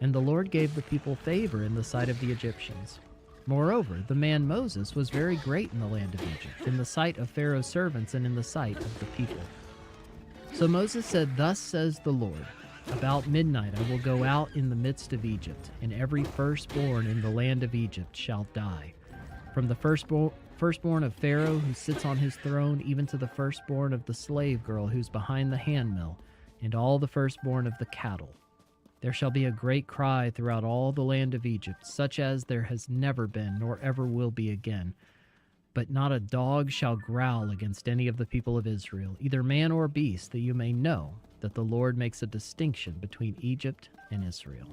And the Lord gave the people favor in the sight of the Egyptians. Moreover, the man Moses was very great in the land of Egypt, in the sight of Pharaoh's servants and in the sight of the people. So Moses said, Thus says the Lord, About midnight I will go out in the midst of Egypt, and every firstborn in the land of Egypt shall die. From the firstborn of Pharaoh who sits on his throne, even to the firstborn of the slave girl who's behind the handmill, and all the firstborn of the cattle. There shall be a great cry throughout all the land of Egypt, such as there has never been, nor ever will be again. But not a dog shall growl against any of the people of Israel, either man or beast, that you may know that the Lord makes a distinction between Egypt and Israel.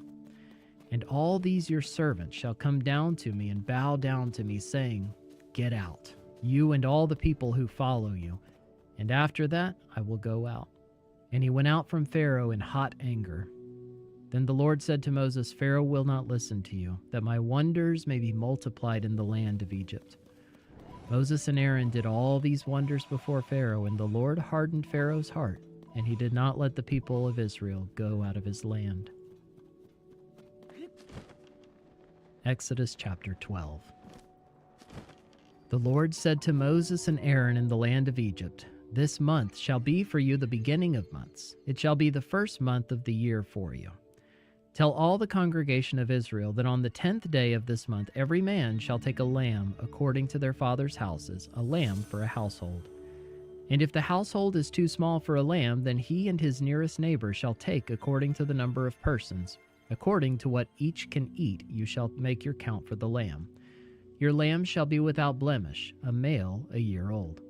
And all these your servants shall come down to me and bow down to me, saying, Get out, you and all the people who follow you. And after that I will go out. And he went out from Pharaoh in hot anger. Then the Lord said to Moses, Pharaoh will not listen to you, that my wonders may be multiplied in the land of Egypt. Moses and Aaron did all these wonders before Pharaoh, and the Lord hardened Pharaoh's heart, and he did not let the people of Israel go out of his land. Exodus chapter 12. The Lord said to Moses and Aaron in the land of Egypt, This month shall be for you the beginning of months. It shall be the first month of the year for you. Tell all the congregation of Israel that on the 10th day of this month every man shall take a lamb according to their father's houses, a lamb for a household. And if the household is too small for a lamb, then he and his nearest neighbor shall take according to the number of persons. According to what each can eat, you shall make your count for the lamb. Your lamb shall be without blemish, a male a year old.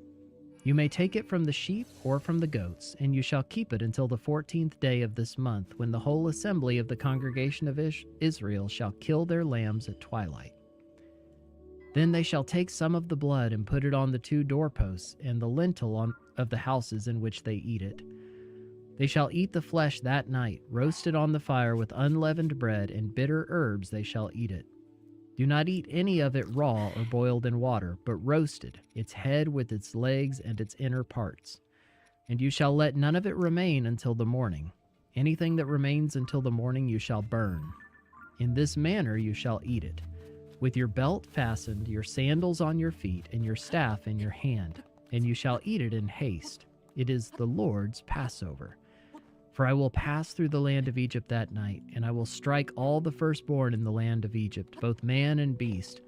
You may take it from the sheep or from the goats, and you shall keep it until the 14th day of this month, when the whole assembly of the congregation of Israel shall kill their lambs at twilight. Then they shall take some of the blood and put it on the 2 doorposts and the lintel of the houses in which they eat it. They shall eat the flesh that night, roasted on the fire with unleavened bread and bitter herbs they shall eat it. Do not eat any of it raw or boiled in water, but roasted, its head with its legs and its inner parts. And you shall let none of it remain until the morning. Anything that remains until the morning you shall burn. In this manner you shall eat it, with your belt fastened, your sandals on your feet, and your staff in your hand, and you shall eat it in haste. It is the Lord's Passover. For I will pass through the land of Egypt that night, and I will strike all the firstborn in the land of Egypt, both man and beast,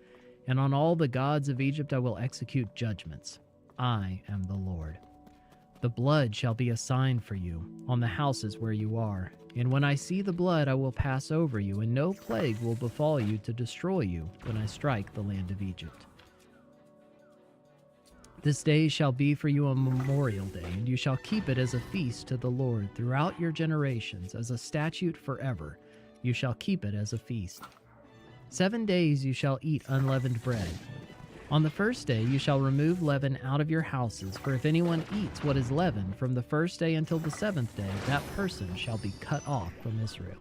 and on all the gods of Egypt I will execute judgments. I am the Lord. The blood shall be a sign for you on the houses where you are, and when I see the blood I will pass over you, and no plague will befall you to destroy you when I strike the land of Egypt. This day shall be for you a memorial day, and you shall keep it as a feast to the Lord throughout your generations, as a statute forever. You shall keep it as a feast. 7 days you shall eat unleavened bread. On the first day you shall remove leaven out of your houses, for if anyone eats what is leavened from the first day until the 7th day, that person shall be cut off from Israel.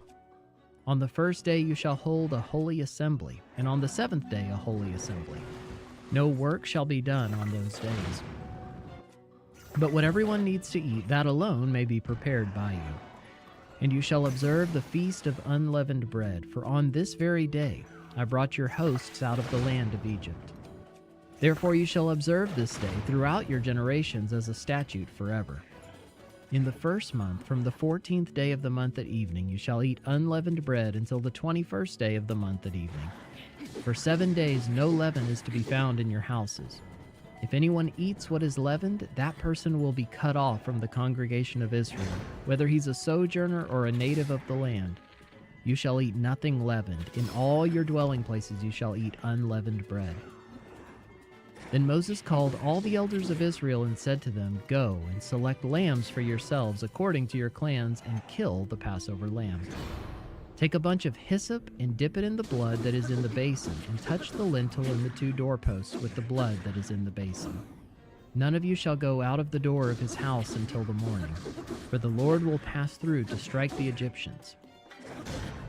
On the first day you shall hold a holy assembly, and on the 7th day a holy assembly. No work shall be done on those days. But what everyone needs to eat, that alone may be prepared by you. And you shall observe the feast of unleavened bread, for on this very day I brought your hosts out of the land of Egypt. Therefore you shall observe this day throughout your generations as a statute forever. In the first month, from the 14th day of the month at evening, you shall eat unleavened bread until the 21st day of the month at evening. For 7 days no leaven is to be found in your houses. If anyone eats what is leavened, that person will be cut off from the congregation of Israel, whether he's a sojourner or a native of the land. You shall eat nothing leavened. In all your dwelling places you shall eat unleavened bread. Then Moses called all the elders of Israel and said to them, Go and select lambs for yourselves according to your clans, and kill the Passover lamb. Take a bunch of hyssop and dip it in the blood that is in the basin, and touch the lintel and the 2 doorposts with the blood that is in the basin. None of you shall go out of the door of his house until the morning, for the Lord will pass through to strike the Egyptians.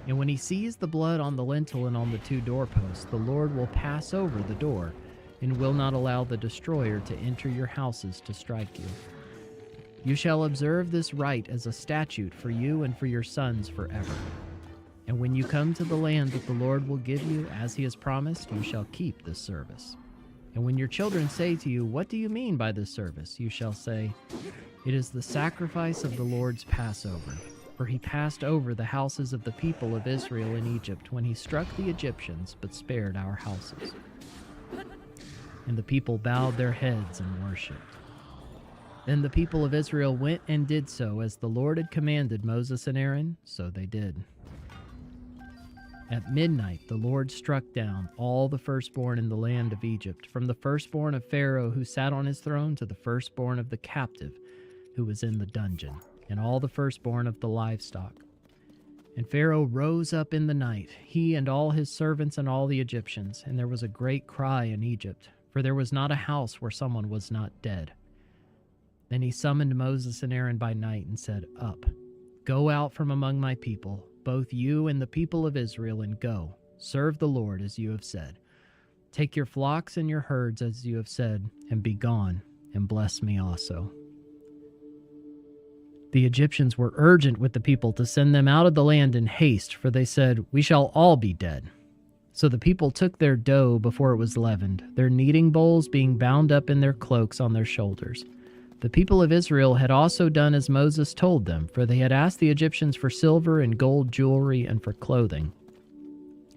And when he sees the blood on the lintel and on the 2 doorposts, the Lord will pass over the door, and will not allow the destroyer to enter your houses to strike you. You shall observe this rite as a statute for you and for your sons forever. And when you come to the land that the Lord will give you, as he has promised, you shall keep this service. And when your children say to you, What do you mean by this service? You shall say, It is the sacrifice of the Lord's Passover. For he passed over the houses of the people of Israel in Egypt when he struck the Egyptians, but spared our houses. And the people bowed their heads and worshipped. Then the people of Israel went and did so as the Lord had commanded Moses and Aaron, so they did. At midnight the Lord struck down all the firstborn in the land of Egypt, from the firstborn of Pharaoh who sat on his throne to the firstborn of the captive who was in the dungeon, and all the firstborn of the livestock. And Pharaoh rose up in the night, he and all his servants and all the Egyptians, and there was a great cry in Egypt, for there was not a house where someone was not dead. Then he summoned Moses and Aaron by night and said, Up, go out from among my people, both you and the people of Israel, and go, serve the Lord as you have said. Take your flocks and your herds as you have said, and be gone, and bless me also. The Egyptians were urgent with the people to send them out of the land in haste, for they said, We shall all be dead. So the people took their dough before it was leavened, their kneading bowls being bound up in their cloaks on their shoulders. The people of Israel had also done as Moses told them, for they had asked the Egyptians for silver and gold jewelry and for clothing.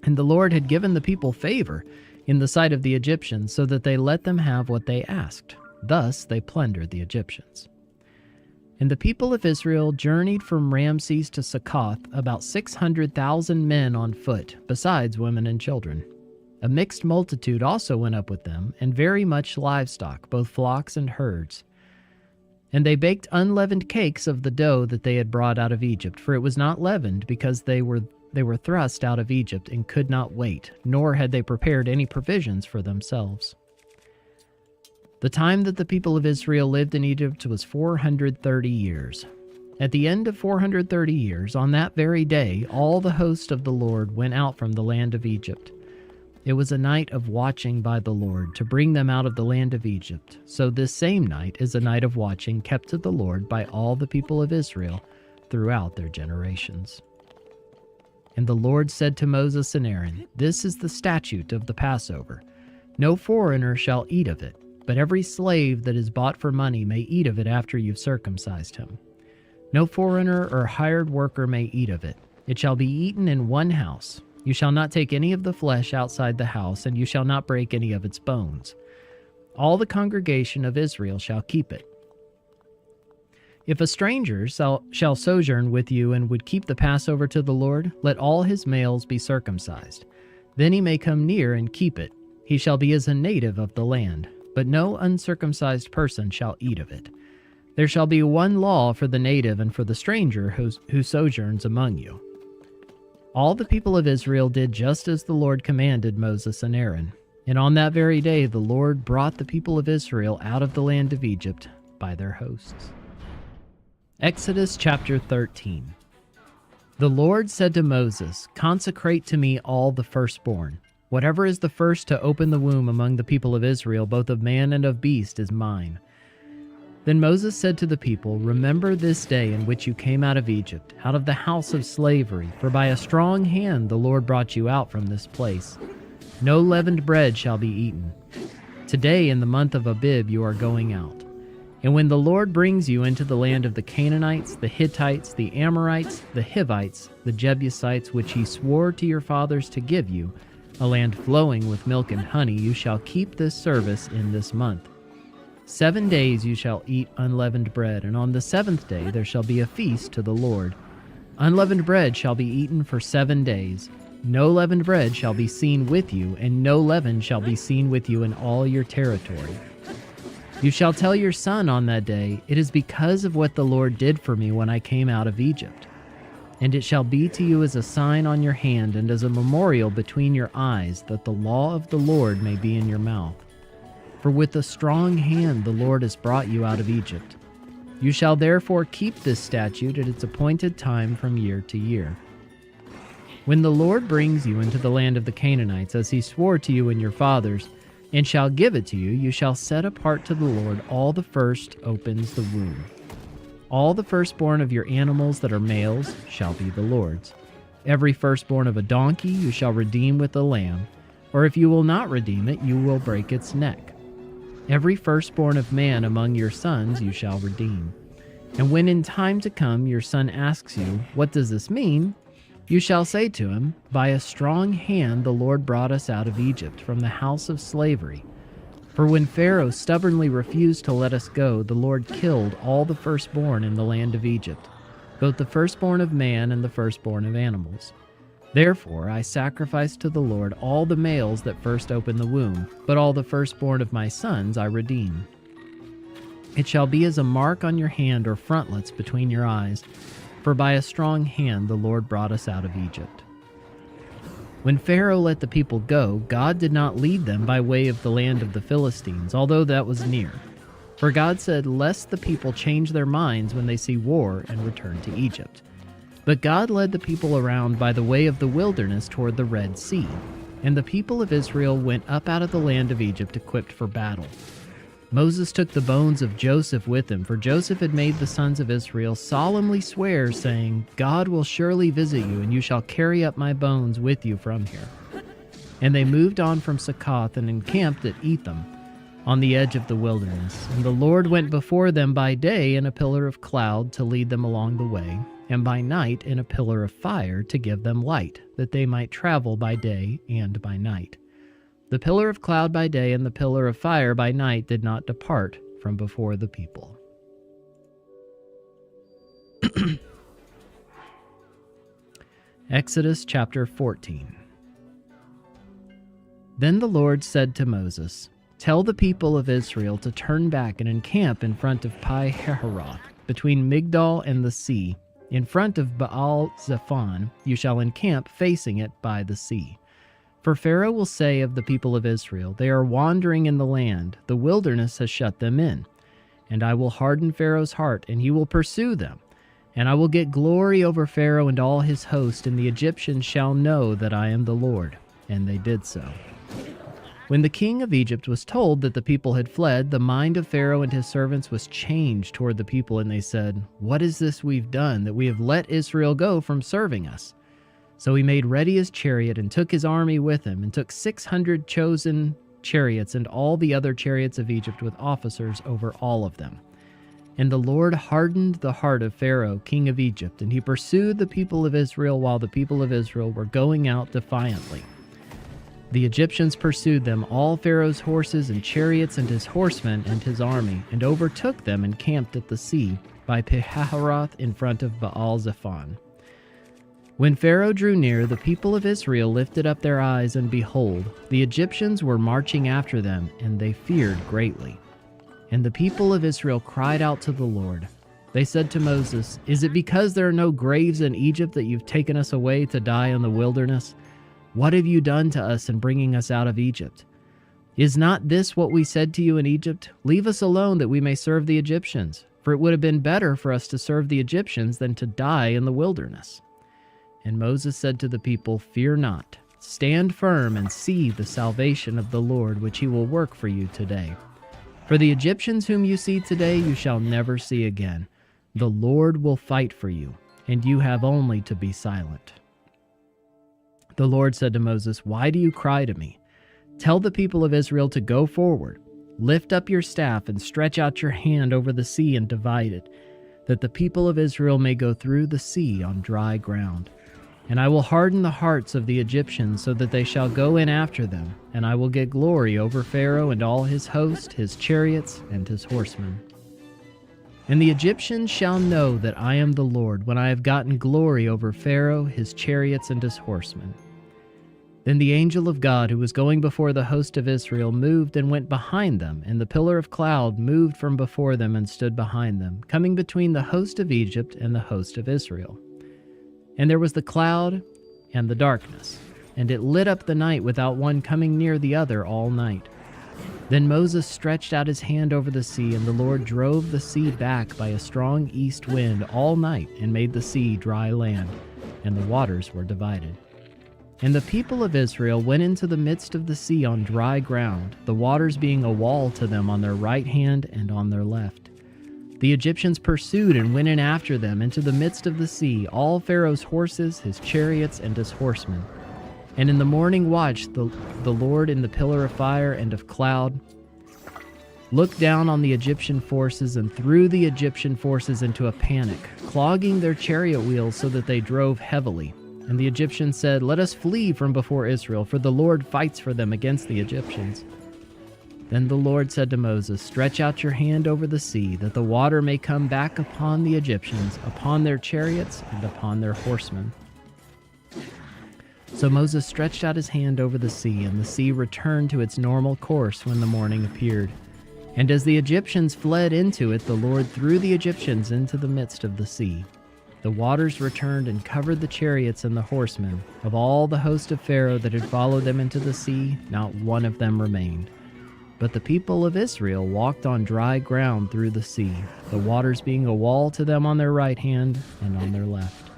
And the Lord had given the people favor in the sight of the Egyptians, so that they let them have what they asked. Thus they plundered the Egyptians. And the people of Israel journeyed from Ramses to Succoth, about 600,000 men on foot, besides women and children. A mixed multitude also went up with them, and very much livestock, both flocks and herds. And they baked unleavened cakes of the dough that they had brought out of Egypt, for it was not leavened, because they were thrust out of Egypt and could not wait, nor had they prepared any provisions for themselves. The time that the people of Israel lived in Egypt was 430 years. At the end of 430 years, on that very day, all the host of the Lord went out from the land of Egypt. It was a night of watching by the Lord to bring them out of the land of Egypt. So this same night is a night of watching kept to the Lord by all the people of Israel, throughout their generations. And the Lord said to Moses and Aaron, "This is the statute of the Passover. No foreigner shall eat of it, but every slave that is bought for money may eat of it after you've circumcised him. No foreigner or hired worker may eat of it. It shall be eaten in one house. You shall not take any of the flesh outside the house, and you shall not break any of its bones. All the congregation of Israel shall keep it. If a stranger shall sojourn with you and would keep the Passover to the Lord, let all his males be circumcised. Then he may come near and keep it. He shall be as a native of the land, but no uncircumcised person shall eat of it. There shall be one law for the native and for the stranger who sojourns among you." All the people of Israel did just as the Lord commanded Moses and Aaron. And on that very day the Lord brought the people of Israel out of the land of Egypt by their hosts. Exodus chapter 13. The Lord said to Moses, "Consecrate to me all the firstborn. Whatever is the first to open the womb among the people of Israel, both of man and of beast, is mine." Then Moses said to the people, "Remember this day in which you came out of Egypt, out of the house of slavery, for by a strong hand the Lord brought you out from this place. No leavened bread shall be eaten. Today in the month of Abib you are going out. And when the Lord brings you into the land of the Canaanites, the Hittites, the Amorites, the Hivites, the Jebusites, which he swore to your fathers to give you, a land flowing with milk and honey, you shall keep this service in this month. 7 days you shall eat unleavened bread, and on the 7th day there shall be a feast to the Lord. Unleavened bread shall be eaten for 7 days. No leavened bread shall be seen with you, and no leaven shall be seen with you in all your territory. You shall tell your son on that day, 'It is because of what the Lord did for me when I came out of Egypt.' And it shall be to you as a sign on your hand and as a memorial between your eyes, that the law of the Lord may be in your mouth. For with a strong hand the Lord has brought you out of Egypt. You shall therefore keep this statute at its appointed time from year to year. When the Lord brings you into the land of the Canaanites, as he swore to you and your fathers, and shall give it to you, you shall set apart to the Lord all the first opens the womb. All the firstborn of your animals that are males shall be the Lord's. Every firstborn of a donkey you shall redeem with a lamb, or if you will not redeem it, you will break its neck. Every firstborn of man among your sons you shall redeem. And when in time to come your son asks you, 'What does this mean?' you shall say to him, 'By a strong hand the Lord brought us out of Egypt, from the house of slavery. For when Pharaoh stubbornly refused to let us go, the Lord killed all the firstborn in the land of Egypt, both the firstborn of man and the firstborn of animals. Therefore I sacrificed to the Lord all the males that first opened the womb, but all the firstborn of my sons I redeem. It shall be as a mark on your hand or frontlets between your eyes, for by a strong hand the Lord brought us out of Egypt." When Pharaoh let the people go, God did not lead them by way of the land of the Philistines, although that was near. For God said, "Lest the people change their minds when they see war and return to Egypt." But God led the people around by the way of the wilderness toward the Red Sea, and the people of Israel went up out of the land of Egypt equipped for battle. Moses took the bones of Joseph with him, for Joseph had made the sons of Israel solemnly swear, saying, "God will surely visit you, and you shall carry up my bones with you from here." And they moved on from Succoth and encamped at Etham, on the edge of the wilderness. And the Lord went before them by day in a pillar of cloud to lead them along the way, and by night in a pillar of fire to give them light, that they might travel by day and by night. The pillar of cloud by day and the pillar of fire by night did not depart from before the people. Exodus chapter 14. Then the Lord said to Moses, "Tell the people of Israel to turn back and encamp in front of Pi-hahiroth, between Migdol and the sea. In front of Baal-zephon you shall encamp, facing it by the sea. For Pharaoh will say of the people of Israel, 'They are wandering in the land, the wilderness has shut them in.' And I will harden Pharaoh's heart, and he will pursue them. And I will get glory over Pharaoh and all his host, and the Egyptians shall know that I am the Lord." And they did so. When the king of Egypt was told that the people had fled, the mind of Pharaoh and his servants was changed toward the people, and they said, "What is this we've done, that we have let Israel go from serving us?" So he made ready his chariot and took his army with him, and took 600 chosen chariots and all the other chariots of Egypt with officers over all of them. And the Lord hardened the heart of Pharaoh, king of Egypt, and he pursued the people of Israel while the people of Israel were going out defiantly. The Egyptians pursued them, all Pharaoh's horses and chariots and his horsemen and his army, and overtook them and camped at the sea by Pihahiroth in front of Baal-Zephon. When Pharaoh drew near, the people of Israel lifted up their eyes, and behold, the Egyptians were marching after them, and they feared greatly. And the people of Israel cried out to the Lord. They said to Moses, "Is it because there are no graves in Egypt that you've taken us away to die in the wilderness? What have you done to us in bringing us out of Egypt? Is not this what we said to you in Egypt? Leave us alone that we may serve the Egyptians. For it would have been better for us to serve the Egyptians than to die in the wilderness." And Moses said to the people, "Fear not. Stand firm and see the salvation of the Lord, which he will work for you today. For the Egyptians whom you see today you shall never see again. The Lord will fight for you, and you have only to be silent." The Lord said to Moses, "Why do you cry to me? Tell the people of Israel to go forward. Lift up your staff and stretch out your hand over the sea and divide it, that the people of Israel may go through the sea on dry ground. And I will harden the hearts of the Egyptians so that they shall go in after them, and I will get glory over Pharaoh and all his host, his chariots, and his horsemen. And the Egyptians shall know that I am the Lord when I have gotten glory over Pharaoh, his chariots, and his horsemen." Then the angel of God who was going before the host of Israel moved and went behind them, and the pillar of cloud moved from before them and stood behind them, coming between the host of Egypt and the host of Israel. And there was the cloud and the darkness, and it lit up the night without one coming near the other all night. Then Moses stretched out his hand over the sea, and the Lord drove the sea back by a strong east wind all night and made the sea dry land, and the waters were divided. And the people of Israel went into the midst of the sea on dry ground, the waters being a wall to them on their right hand and on their left. The Egyptians pursued and went in after them into the midst of the sea, all Pharaoh's horses, his chariots, and his horsemen. And in the morning watch, the Lord in the pillar of fire and of cloud looked down on the Egyptian forces and threw the Egyptian forces into a panic, clogging their chariot wheels so that they drove heavily. And the Egyptians said, "Let us flee from before Israel, for the Lord fights for them against the Egyptians." Then the Lord said to Moses, "Stretch out your hand over the sea, that the water may come back upon the Egyptians, upon their chariots, and upon their horsemen." So Moses stretched out his hand over the sea, and the sea returned to its normal course when the morning appeared. And as the Egyptians fled into it, the Lord threw the Egyptians into the midst of the sea. The waters returned and covered the chariots and the horsemen. Of all the host of Pharaoh that had followed them into the sea, not one of them remained. But the people of Israel walked on dry ground through the sea, the waters being a wall to them on their right hand and on their left.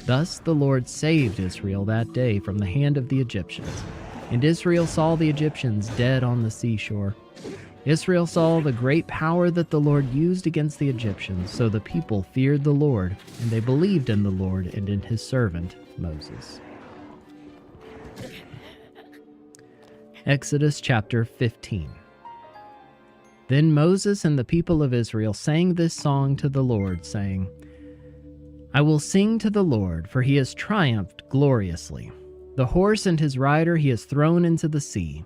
Thus the Lord saved Israel that day from the hand of the Egyptians. And Israel saw the Egyptians dead on the seashore. Israel saw the great power that the Lord used against the Egyptians, so the people feared the Lord, and they believed in the Lord and in his servant Moses. Exodus chapter 15. Then Moses and the people of Israel sang this song to the Lord, saying, "I will sing to the Lord, for he has triumphed gloriously. The horse and his rider he has thrown into the sea.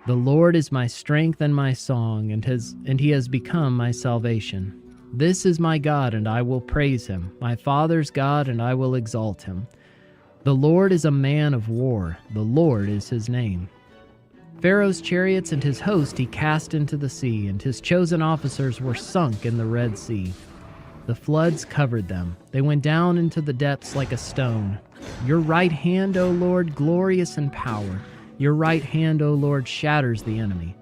The Lord is my strength and my song, and he has become my salvation. This is my God, and I will praise him, my father's God, and I will exalt him. The Lord is a man of war, the Lord is his name. Pharaoh's chariots and his host he cast into the sea, and his chosen officers were sunk in the Red Sea. The floods covered them. They went down into the depths like a stone. Your right hand, O Lord, glorious in power. Your right hand, O Lord, shatters the enemy.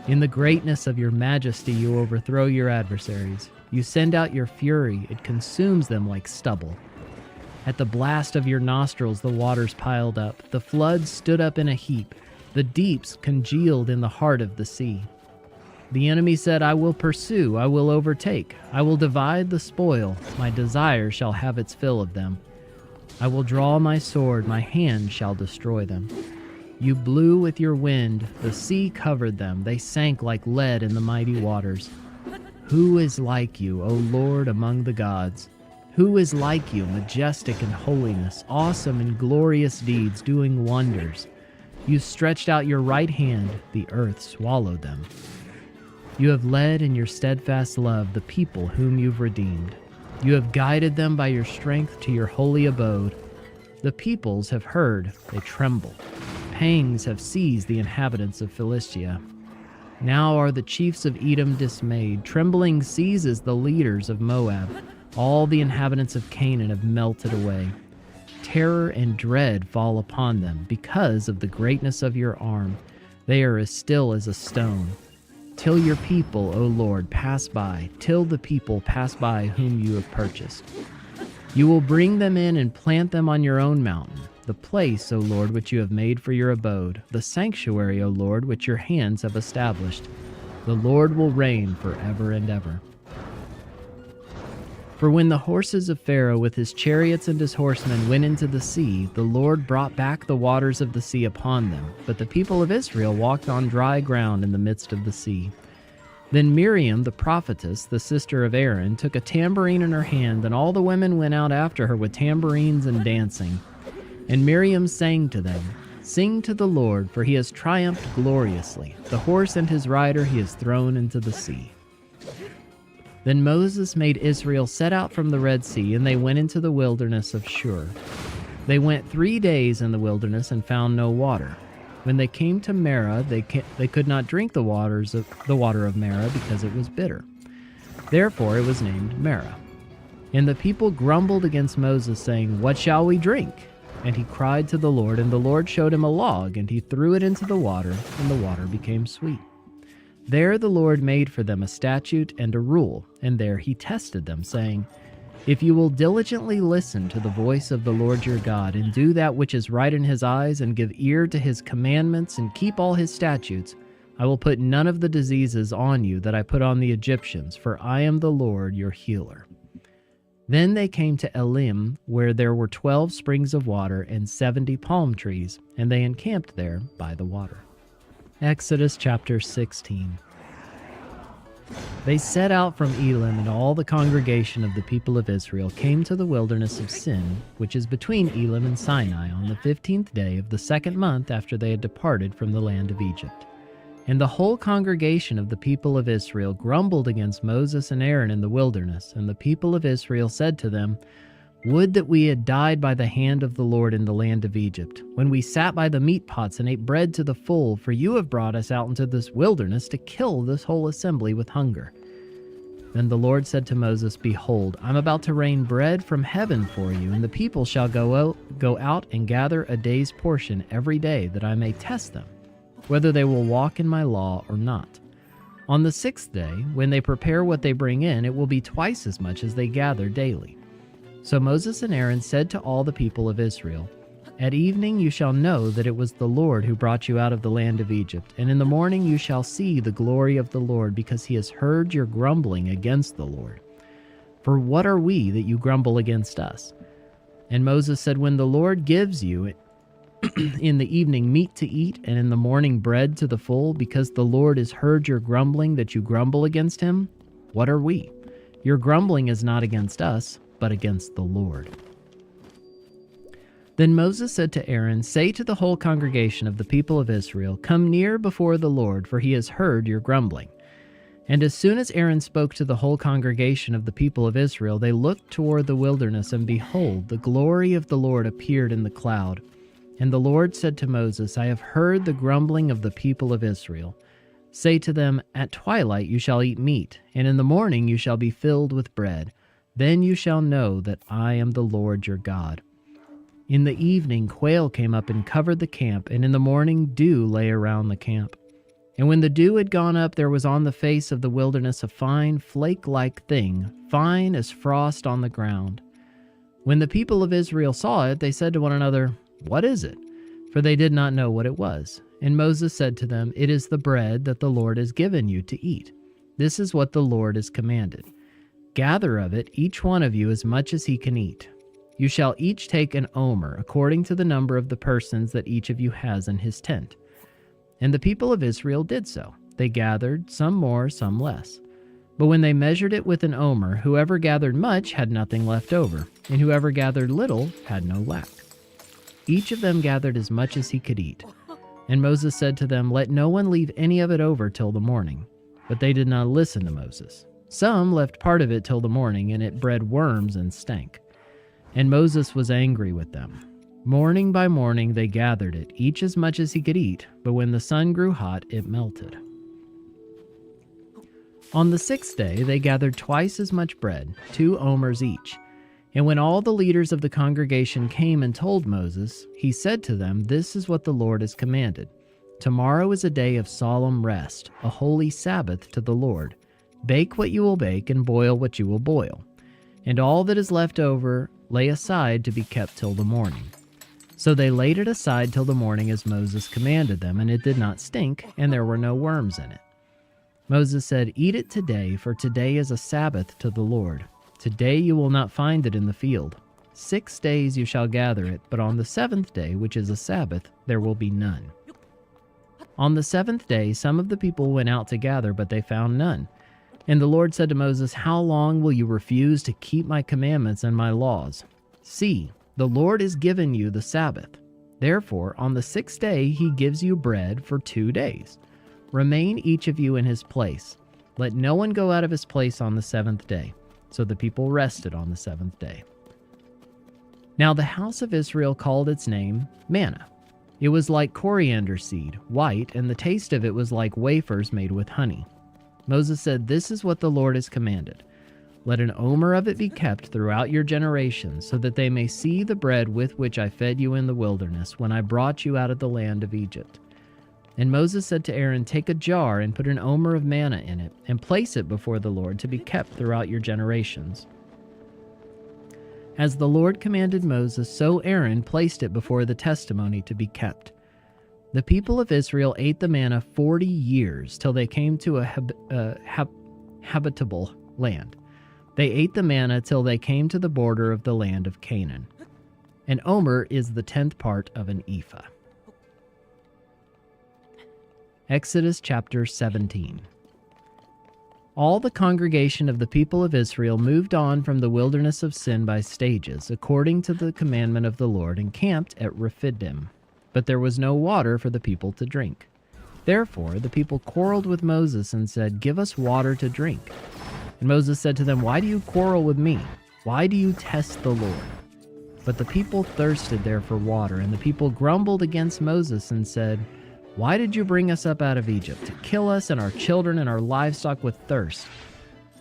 In the greatness of your majesty you overthrow your adversaries. You send out your fury, it consumes them like stubble. At the blast of your nostrils the waters piled up. The floods stood up in a heap. The deeps congealed in the heart of the sea. The enemy said, I will pursue, I will overtake, I will divide the spoil, my desire shall have its fill of them. I will draw my sword, my hand shall destroy them. You blew with your wind, the sea covered them, they sank like lead in the mighty waters. Who is like you, O Lord, among the gods? Who is like you, majestic in holiness, awesome in glorious deeds, doing wonders? You stretched out your right hand, the earth swallowed them. You have led in your steadfast love the people whom you've redeemed. You have guided them by your strength to your holy abode. The peoples have heard, they tremble. Pangs have seized the inhabitants of Philistia. Now are the chiefs of Edom dismayed. Trembling seizes the leaders of Moab. All the inhabitants of Canaan have melted away. Terror and dread fall upon them because of the greatness of your arm. They are as still as a stone. Till your people, O Lord, pass by, till the people pass by whom you have purchased. You will bring them in and plant them on your own mountain, the place, O Lord, which you have made for your abode, the sanctuary, O Lord, which your hands have established. The Lord will reign forever and ever. For when the horses of Pharaoh with his chariots and his horsemen went into the sea, the Lord brought back the waters of the sea upon them. But the people of Israel walked on dry ground in the midst of the sea. Then Miriam, the prophetess, the sister of Aaron, took a tambourine in her hand, and all the women went out after her with tambourines and dancing. And Miriam sang to them, Sing to the Lord, for he has triumphed gloriously. The horse and his rider he has thrown into the sea. Then Moses made Israel set out from the Red Sea, and they went into the wilderness of Shur. They went 3 days in the wilderness and found no water. When they came to Marah, they could not drink the water of Marah because it was bitter. Therefore it was named Marah. And the people grumbled against Moses, saying, What shall we drink? And he cried to the Lord, and the Lord showed him a log, and he threw it into the water, and the water became sweet. There the Lord made for them a statute and a rule, and there he tested them, saying, If you will diligently listen to the voice of the Lord your God, and do that which is right in his eyes, and give ear to his commandments, and keep all his statutes, I will put none of the diseases on you that I put on the Egyptians, for I am the Lord your healer. Then they came to Elim, where there were 12 springs of water and 70 palm trees, and they encamped there by the water. Exodus chapter 16. They set out from Elim, and all the congregation of the people of Israel came to the wilderness of Sin, which is between Elim and Sinai, on the 15th day of the 2nd month after they had departed from the land of Egypt. And the whole congregation of the people of Israel grumbled against Moses and Aaron in the wilderness, and the people of Israel said to them, Would that we had died by the hand of the Lord in the land of Egypt, when we sat by the meat pots and ate bread to the full, for you have brought us out into this wilderness to kill this whole assembly with hunger. Then the Lord said to Moses, Behold, I am about to rain bread from heaven for you, and the people shall go out and gather a day's portion every day, that I may test them, whether they will walk in my law or not. On the 6th day, when they prepare what they bring in, it will be twice as much as they gather daily. So Moses and Aaron said to all the people of Israel, At evening you shall know that it was the Lord who brought you out of the land of Egypt, and in the morning you shall see the glory of the Lord, because he has heard your grumbling against the Lord. For what are we that you grumble against us? And Moses said, When the Lord gives you in the evening meat to eat, and in the morning bread to the full, because the Lord has heard your grumbling that you grumble against him, what are we? Your grumbling is not against us, but against the Lord. Then Moses said to Aaron, Say to the whole congregation of the people of Israel, Come near before the Lord, for he has heard your grumbling. And as soon as Aaron spoke to the whole congregation of the people of Israel, they looked toward the wilderness, and behold, the glory of the Lord appeared in the cloud. And the Lord said to Moses, I have heard the grumbling of the people of Israel. Say to them, At twilight you shall eat meat, and in the morning you shall be filled with bread. Then you shall know that I am the Lord your God. In the evening quail came up and covered the camp, and in the morning dew lay around the camp. And when the dew had gone up, there was on the face of the wilderness a fine flake-like thing, fine as frost on the ground. When the people of Israel saw it, they said to one another, What is it? For they did not know what it was. And Moses said to them, "It is the bread that the Lord has given you to eat. This is what the Lord has commanded. Gather of it, each one of you, as much as he can eat. You shall each take an omer, according to the number of the persons that each of you has in his tent." And the people of Israel did so. They gathered, some more, some less. But when they measured it with an omer, whoever gathered much had nothing left over, and whoever gathered little had no lack. Each of them gathered as much as he could eat. And Moses said to them, "Let no one leave any of it over till the morning." But they did not listen to Moses. Some left part of it till the morning, and it bred worms and stank. And Moses was angry with them. Morning by morning they gathered it, each as much as he could eat, but when the sun grew hot, it melted. On the 6th day they gathered twice as much bread, 2 omers each. And when all the leaders of the congregation came and told Moses, he said to them, "This is what the Lord has commanded. Tomorrow is a day of solemn rest, a holy Sabbath to the Lord. Bake what you will bake and boil what you will boil. And all that is left over lay aside to be kept till the morning." So they laid it aside till the morning as Moses commanded them, and it did not stink, and there were no worms in it. Moses said, "Eat it today, for today is a Sabbath to the Lord. Today you will not find it in the field. 6 days you shall gather it, but on the 7th day, which is a Sabbath, there will be none." On the 7th day some of the people went out to gather, but they found none. And the Lord said to Moses, "How long will you refuse to keep my commandments and my laws? See, the Lord has given you the Sabbath. Therefore, on the 6th day he gives you bread for 2 days. Remain each of you in his place. Let no one go out of his place on the 7th day." So the people rested on the 7th day. Now the house of Israel called its name manna. It was like coriander seed, white, and the taste of it was like wafers made with honey. Moses said, "This is what the Lord has commanded. Let an omer of it be kept throughout your generations, so that they may see the bread with which I fed you in the wilderness when I brought you out of the land of Egypt." And Moses said to Aaron, "Take a jar and put an omer of manna in it, and place it before the Lord to be kept throughout your generations." As the Lord commanded Moses, so Aaron placed it before the testimony to be kept. The people of Israel ate the manna 40 years till they came to a habitable land. They ate the manna till they came to the border of the land of Canaan. An omer is the 10th part of an ephah. Exodus chapter 17. All the congregation of the people of Israel moved on from the wilderness of Sin by stages, according to the commandment of the Lord, and camped at Rephidim. But there was no water for the people to drink. Therefore the people quarreled with Moses and said, "Give us water to drink." And Moses said to them, "Why do you quarrel with me? Why do you test the Lord?" But the people thirsted there for water, and the people grumbled against Moses and said, "Why did you bring us up out of Egypt, to kill us and our children and our livestock with thirst?"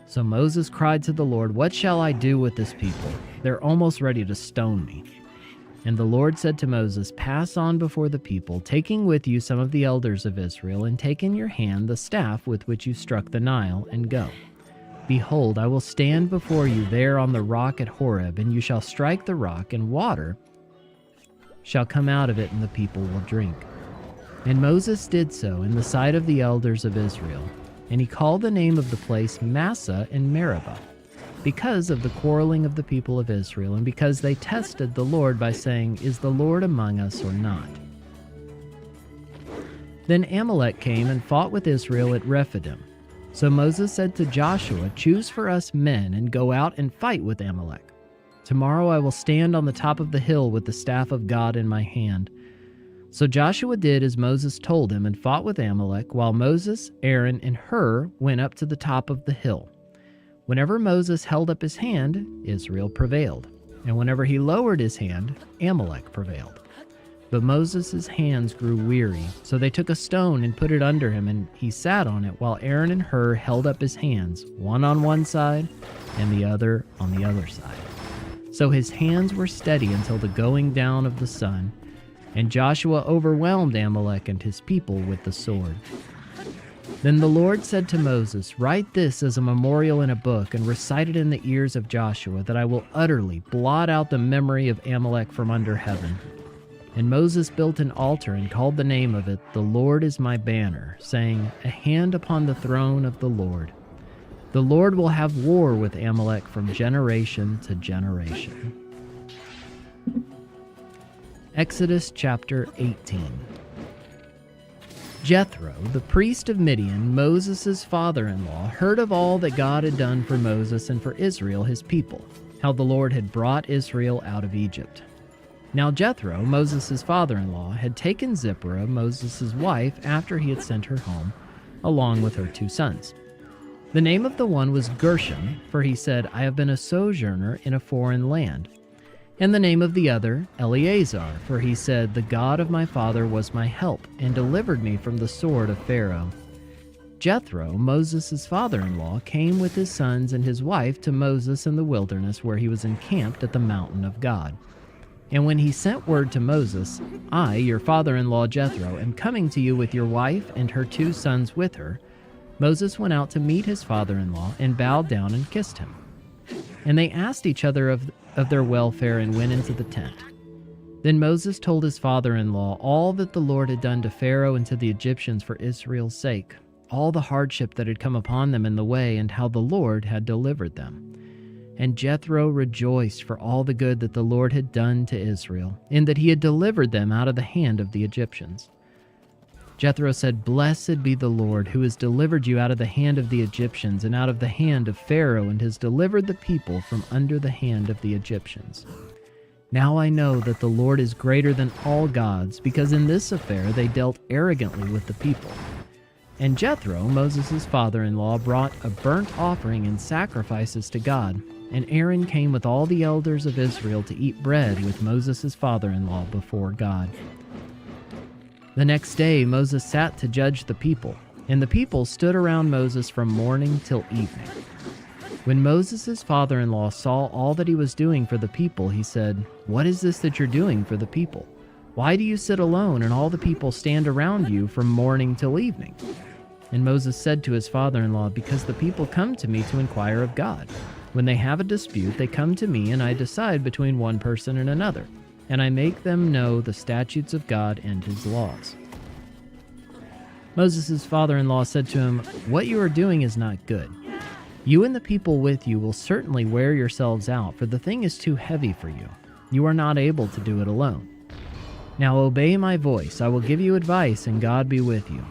So Moses cried to the Lord, "What shall I do with this people? They're almost ready to stone me." And the Lord said to Moses, "Pass on before the people, taking with you some of the elders of Israel, and take in your hand the staff with which you struck the Nile, and go. Behold, I will stand before you there on the rock at Horeb, and you shall strike the rock, and water shall come out of it, and the people will drink." And Moses did so in the sight of the elders of Israel, and he called the name of the place Massah and Meribah, because of the quarreling of the people of Israel, and because they tested the Lord by saying, "Is the Lord among us or not?" Then Amalek came and fought with Israel at Rephidim. So Moses said to Joshua, "Choose for us men and go out and fight with Amalek. Tomorrow I will stand on the top of the hill with the staff of God in my hand." So Joshua did as Moses told him and fought with Amalek, while Moses, Aaron, and Hur went up to the top of the hill. Whenever Moses held up his hand, Israel prevailed, and whenever he lowered his hand, Amalek prevailed. But Moses' hands grew weary, so they took a stone and put it under him, and he sat on it, while Aaron and Hur held up his hands, one on one side and the other on the other side. So his hands were steady until the going down of the sun, and Joshua overwhelmed Amalek and his people with the sword. Then the Lord said to Moses, "Write this as a memorial in a book and recite it in the ears of Joshua, that I will utterly blot out the memory of Amalek from under heaven." And Moses built an altar and called the name of it, "The Lord is my banner," saying, "A hand upon the throne of the Lord. The Lord will have war with Amalek from generation to generation." Exodus chapter 18. Jethro, the priest of Midian, Moses' father-in-law, heard of all that God had done for Moses and for Israel his people, how the Lord had brought Israel out of Egypt. Now Jethro, Moses' father-in-law, had taken Zipporah, Moses' wife, after he had sent her home, along with her 2 sons. The name of the one was Gershom, for he said, "I have been a sojourner in a foreign land." And the name of the other, Eleazar, for he said, "The God of my father was my help, and delivered me from the sword of Pharaoh." Jethro, Moses' father-in-law, came with his sons and his wife to Moses in the wilderness where he was encamped at the mountain of God. And when he sent word to Moses, "I, your father-in-law Jethro, am coming to you with your wife and her 2 sons with her," Moses went out to meet his father-in-law and bowed down and kissed him. And they asked each other of their welfare and went into the tent. Then Moses told his father-in-law all that the Lord had done to Pharaoh and to the Egyptians for Israel's sake, all the hardship that had come upon them in the way, and how the Lord had delivered them. And Jethro rejoiced for all the good that the Lord had done to Israel, in that he had delivered them out of the hand of the Egyptians. Jethro said, "Blessed be the Lord, who has delivered you out of the hand of the Egyptians and out of the hand of Pharaoh, and has delivered the people from under the hand of the Egyptians. Now I know that the Lord is greater than all gods, because in this affair they dealt arrogantly with the people." And Jethro, Moses' father-in-law, brought a burnt offering and sacrifices to God. And Aaron came with all the elders of Israel to eat bread with Moses' father-in-law before God. The next day Moses sat to judge the people, and the people stood around Moses from morning till evening. When Moses' father-in-law saw all that he was doing for the people, he said, "What is this that you're doing for the people? Why do you sit alone and all the people stand around you from morning till evening?" And Moses said to his father-in-law, "Because the people come to me to inquire of God. When they have a dispute, they come to me, and I decide between one person and another, and I make them know the statutes of God and his laws." Moses' father-in-law said to him, "What you are doing is not good. You and the people with you will certainly wear yourselves out, for the thing is too heavy for you. You are not able to do it alone. Now obey my voice. I will give you advice, and God be with you.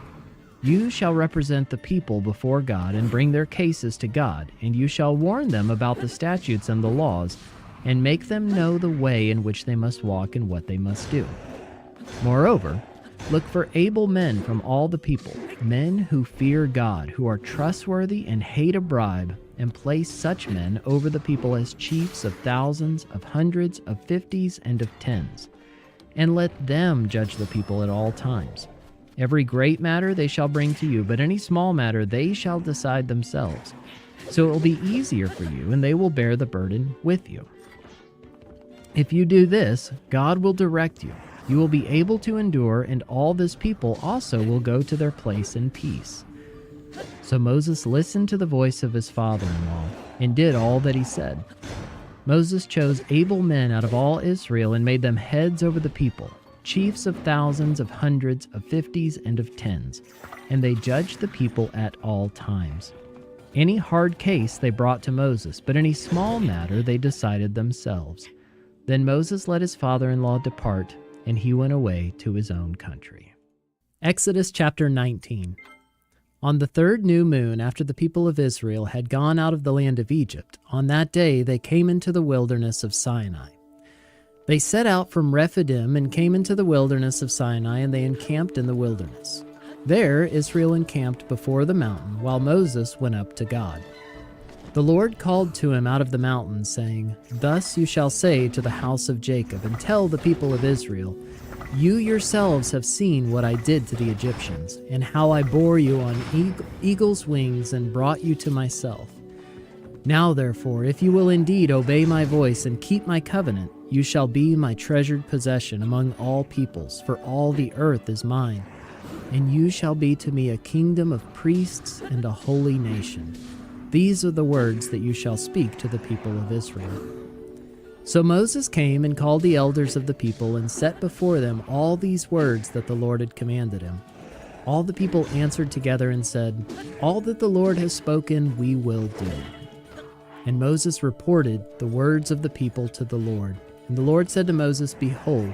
You shall represent the people before God and bring their cases to God, and you shall warn them about the statutes and the laws, and make them know the way in which they must walk and what they must do. Moreover, look for able men from all the people, men who fear God, who are trustworthy and hate a bribe, and place such men over the people as chiefs of thousands, of hundreds, of 50s, and of 10s. And let them judge the people at all times. Every great matter they shall bring to you, but any small matter they shall decide themselves. So it will be easier for you, and they will bear the burden with you. If you do this, God will direct you. You will be able to endure, and all this people also will go to their place in peace." So Moses listened to the voice of his father-in-law, and did all that he said. Moses chose able men out of all Israel and made them heads over the people, chiefs of thousands, of hundreds, of 50s, and of 10s, and they judged the people at all times. Any hard case they brought to Moses, but any small matter they decided themselves. Then Moses let his father-in-law depart, and he went away to his own country. Exodus chapter 19. On the 3rd new moon after the people of Israel had gone out of the land of Egypt, on that day they came into the wilderness of Sinai. They set out from Rephidim and came into the wilderness of Sinai, and they encamped in the wilderness. There Israel encamped before the mountain, while Moses went up to God. The Lord called to him out of the mountain, saying, "Thus you shall say to the house of Jacob, and tell the people of Israel, you yourselves have seen what I did to the Egyptians, and how I bore you on eagle's wings and brought you to myself. Now therefore, if you will indeed obey my voice and keep my covenant, you shall be my treasured possession among all peoples, for all the earth is mine. And you shall be to me a kingdom of priests and a holy nation. These are the words that you shall speak to the people of Israel." So Moses came and called the elders of the people and set before them all these words that the Lord had commanded him. All the people answered together and said, "All that the Lord has spoken, we will do." And Moses reported the words of the people to the Lord. And the Lord said to Moses, "Behold,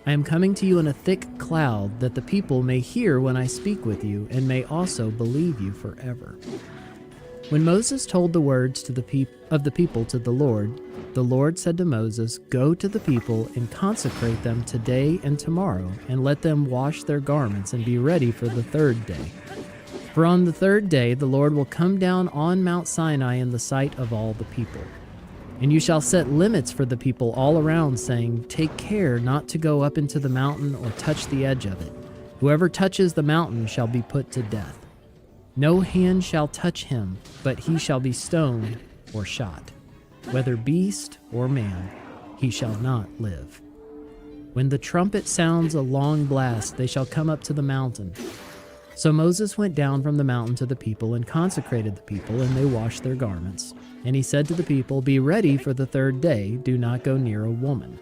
I am coming to you in a thick cloud, that the people may hear when I speak with you, and may also believe you forever." When Moses told the words of the people to the Lord said to Moses, "Go to the people and consecrate them today and tomorrow, and let them wash their garments and be ready for the third day. For on the third day the Lord will come down on Mount Sinai in the sight of all the people. And you shall set limits for the people all around, saying, 'Take care not to go up into the mountain or touch the edge of it. Whoever touches the mountain shall be put to death. No hand shall touch him, but he shall be stoned or shot. Whether beast or man, he shall not live. When the trumpet sounds a long blast, they shall come up to the mountain.' So Moses went down from the mountain to the people and consecrated the people, and they washed their garments. And he said to the people, 'Be ready for the third day, do not go near a woman.'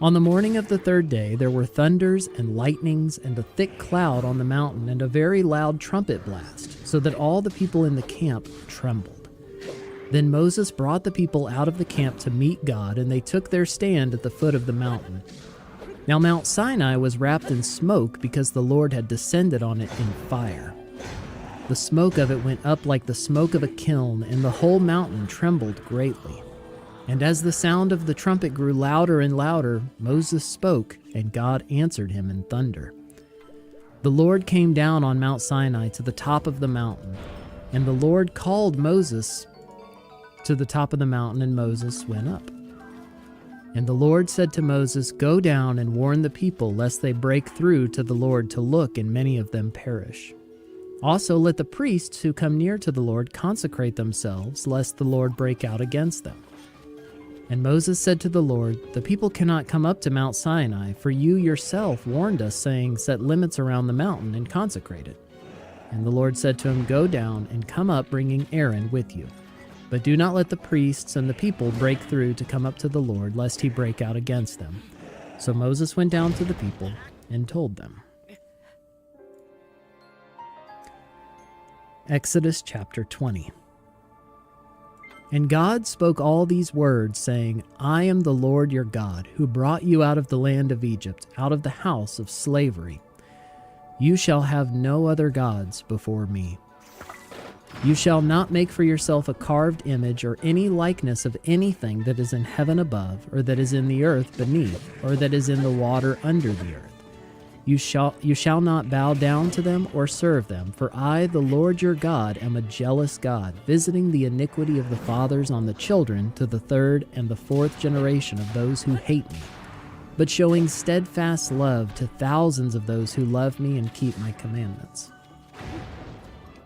On the morning of the third day there were thunders and lightnings and a thick cloud on the mountain and a very loud trumpet blast, so that all the people in the camp trembled. Then Moses brought the people out of the camp to meet God, and they took their stand at the foot of the mountain. Now Mount Sinai was wrapped in smoke because the Lord had descended on it in fire. The smoke of it went up like the smoke of a kiln, and the whole mountain trembled greatly. And as the sound of the trumpet grew louder and louder, Moses spoke, and God answered him in thunder. The Lord came down on Mount Sinai to the top of the mountain, and the Lord called Moses to the top of the mountain, and Moses went up. And the Lord said to Moses, "Go down and warn the people, lest they break through to the Lord to look, and many of them perish. Also let the priests who come near to the Lord consecrate themselves, lest the Lord break out against them." And Moses said to the Lord, "The people cannot come up to Mount Sinai, for you yourself warned us, saying, 'Set limits around the mountain and consecrate it.' And the Lord said to him, 'Go down and come up, bringing Aaron with you. But do not let the priests and the people break through to come up to the Lord, lest he break out against them.' So Moses went down to the people and told them." Exodus chapter 20. And God spoke all these words, saying, "I am the Lord your God, who brought you out of the land of Egypt, out of the house of slavery. You shall have no other gods before me. You shall not make for yourself a carved image or any likeness of anything that is in heaven above, or that is in the earth beneath, or that is in the water under the earth. You shall not bow down to them or serve them, for I, the Lord your God, am a jealous God, visiting the iniquity of the fathers on the children to the third and the fourth generation of those who hate me, but showing steadfast love to thousands of those who love me and keep my commandments.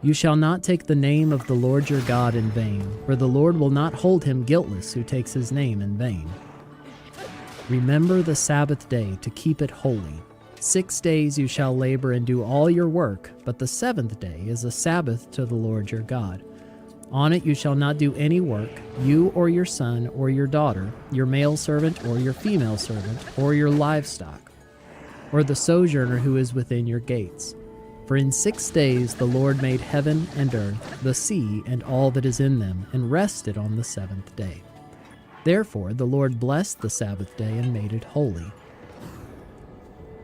You shall not take the name of the Lord your God in vain, for the Lord will not hold him guiltless who takes his name in vain. Remember the Sabbath day to keep it holy. 6 days you shall labor and do all your work, but the seventh day is a Sabbath to the Lord your God. On it you shall not do any work, you or your son or your daughter, your male servant or your female servant, or your livestock, or the sojourner who is within your gates. For in 6 days the Lord made heaven and earth, the sea, and all that is in them, and rested on the seventh day. Therefore the Lord blessed the Sabbath day and made it holy.